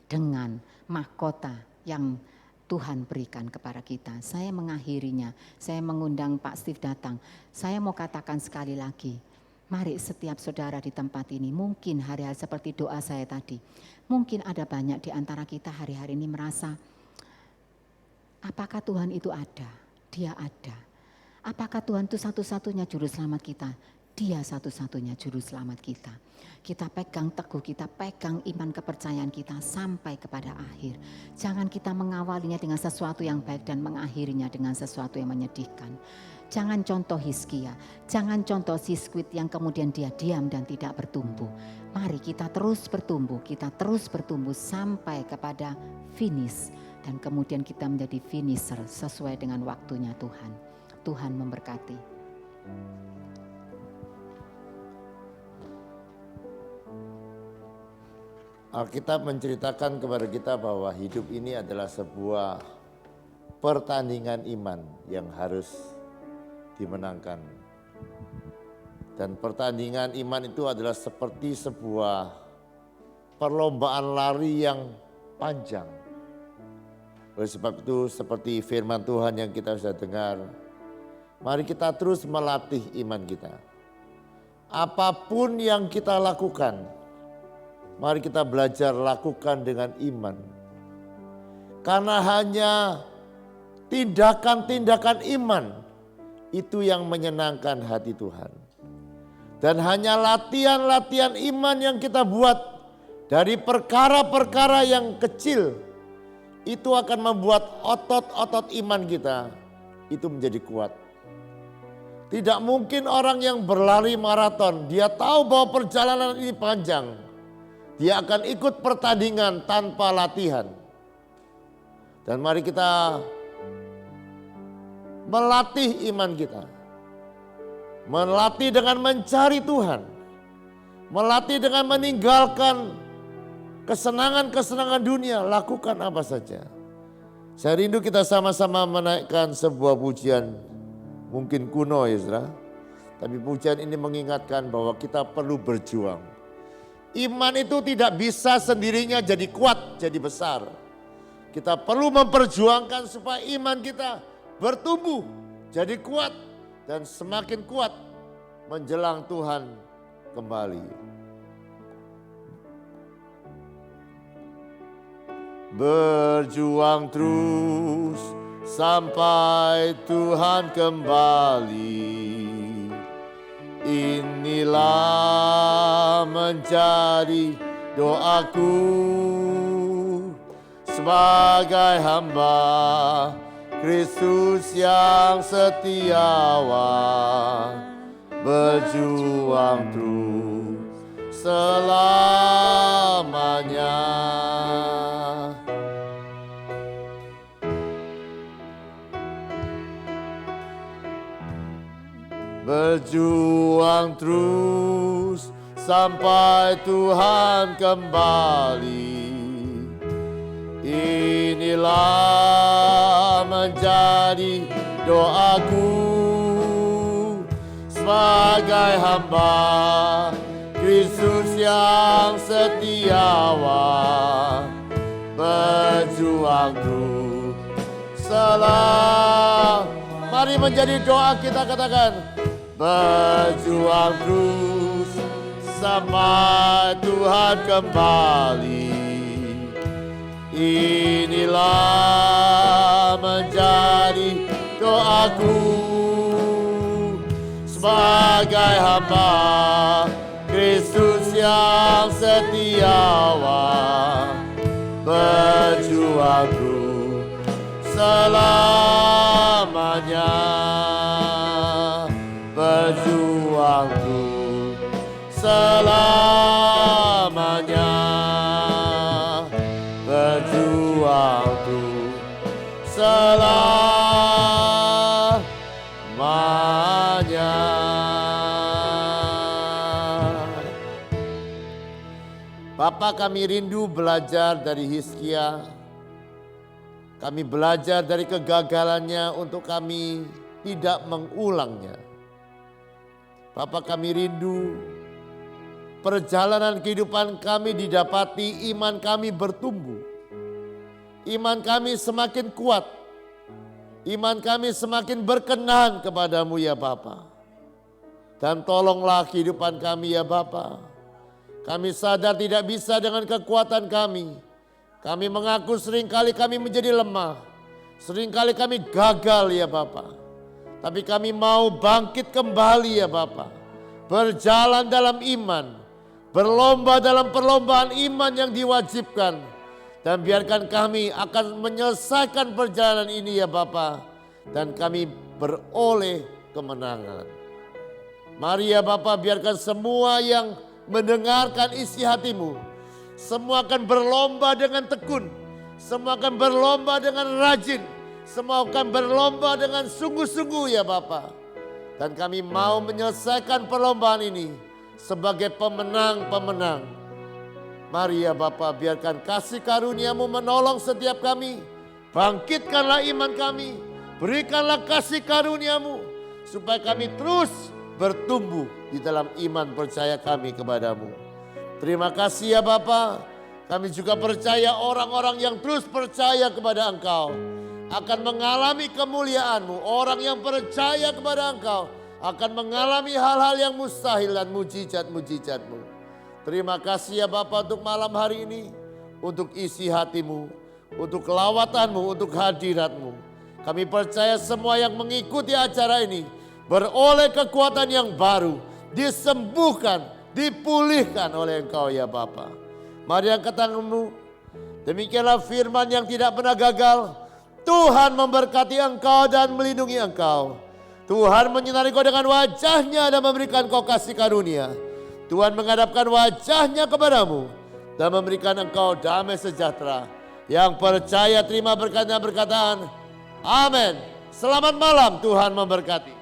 dengan mahkota yang Tuhan berikan kepada kita. Saya mengakhirinya, saya mengundang Pak Steve datang. Saya mau katakan sekali lagi, mari setiap saudara di tempat ini, mungkin hari-hari seperti doa saya tadi, mungkin ada banyak di antara kita hari-hari ini merasa, apakah Tuhan itu ada? Dia ada. Apakah Tuhan itu satu-satunya juru selamat kita? Dia satu-satunya juru selamat kita. Kita pegang teguh, kita pegang iman kepercayaan kita sampai kepada akhir. Jangan kita mengawalinya dengan sesuatu yang baik dan mengakhirinya dengan sesuatu yang menyedihkan. Jangan contoh Hizkia, jangan contoh si squid yang kemudian dia diam dan tidak bertumbuh. Mari kita terus bertumbuh sampai kepada finish. Dan kemudian kita menjadi finisher sesuai dengan waktunya Tuhan. Tuhan memberkati. Alkitab menceritakan kepada kita bahwa hidup ini adalah sebuah pertandingan iman yang harus dimenangkan. Dan pertandingan iman itu adalah seperti sebuah perlombaan lari yang panjang. Oleh sebab itu seperti firman Tuhan yang kita sudah dengar, mari kita terus melatih iman kita. Apapun yang kita lakukan, mari kita belajar lakukan dengan iman. Karena hanya tindakan-tindakan iman itu yang menyenangkan hati Tuhan. Dan hanya latihan-latihan iman yang kita buat dari perkara-perkara yang kecil, itu akan membuat otot-otot iman kita itu menjadi kuat. Tidak mungkin orang yang berlari maraton, dia tahu bahwa perjalanan ini panjang. Dia akan ikut pertandingan tanpa latihan. Dan mari kita melatih iman kita. Melatih dengan mencari Tuhan. Melatih dengan meninggalkan kesenangan-kesenangan dunia. Lakukan apa saja. Saya rindu kita sama-sama menaikkan sebuah pujian. Mungkin kuno ya saudara. Tapi pujian ini mengingatkan bahwa kita perlu berjuang. Iman itu tidak bisa sendirinya jadi kuat, jadi besar. Kita perlu memperjuangkan supaya iman kita bertumbuh, jadi kuat dan semakin kuat menjelang Tuhan kembali. Berjuang terus sampai Tuhan kembali. Inilah menjadi doaku sebagai hamba Kristus yang setiawan, berjuang terus selamanya. Berjuang terus sampai Tuhan kembali. Inilah menjadi doaku sebagai hamba Kristus yang setiawan, berjuang terus selamanya. Mari menjadi doa kita, katakan berjuang terus bersama Tuhan kembali. Inilah menjadi doaku sebagai hamba Kristus yang setiawan, berjuangku selamanya, berjuangku selamanya, berjuangku selamanya. Bapa, kami rindu belajar dari Hizkia. Kami belajar dari kegagalannya untuk kami tidak mengulangnya. Bapa, kami rindu perjalanan kehidupan kami didapati iman kami bertumbuh. Iman kami semakin kuat. Iman kami semakin berkenan kepadamu ya Bapa. Dan tolonglah kehidupan kami ya Bapa. Kami sadar tidak bisa dengan kekuatan kami. Kami mengaku seringkali kami menjadi lemah. Seringkali kami gagal ya Bapa. Tapi kami mau bangkit kembali ya Bapa. Berjalan dalam iman. Berlomba dalam perlombaan iman yang diwajibkan. Dan biarkan kami akan menyelesaikan perjalanan ini ya Bapa. Dan kami beroleh kemenangan. Mari ya Bapa, biarkan semua yang mendengarkan isi hatimu, semua akan berlomba dengan tekun, semua akan berlomba dengan rajin, semua akan berlomba dengan sungguh-sungguh ya Bapa. Dan kami mau menyelesaikan perlombaan ini sebagai pemenang-pemenang. Mari ya Bapa, biarkan kasih karunia-Mu menolong setiap kami. Bangkitkanlah iman kami, berikanlah kasih karunia-Mu supaya kami terus bertumbuh di dalam iman percaya kami kepadamu. Terima kasih ya Bapa. Kami juga percaya orang-orang yang terus percaya kepada Engkau akan mengalami kemuliaan-Mu. Orang yang percaya kepada Engkau akan mengalami hal-hal yang mustahil dan mujizat-mujizat-Mu. Terima kasih ya Bapa untuk malam hari ini, untuk isi hati-Mu, untuk kelawatan-Mu, untuk hadirat-Mu. Kami percaya semua yang mengikuti acara ini beroleh kekuatan yang baru, disembuhkan, dipulihkan oleh Engkau ya Bapa. Mari angkat tanganmu. Demikianlah firman yang tidak pernah gagal. Tuhan memberkati engkau dan melindungi engkau. Tuhan menyinari engkau dengan wajah-Nya dan memberikan engkau kasih karunia. Tuhan menghadapkan wajah-Nya kepadamu dan memberikan engkau damai sejahtera. Yang percaya terima berkat-Nya berkataan, amin. Selamat malam, Tuhan memberkati.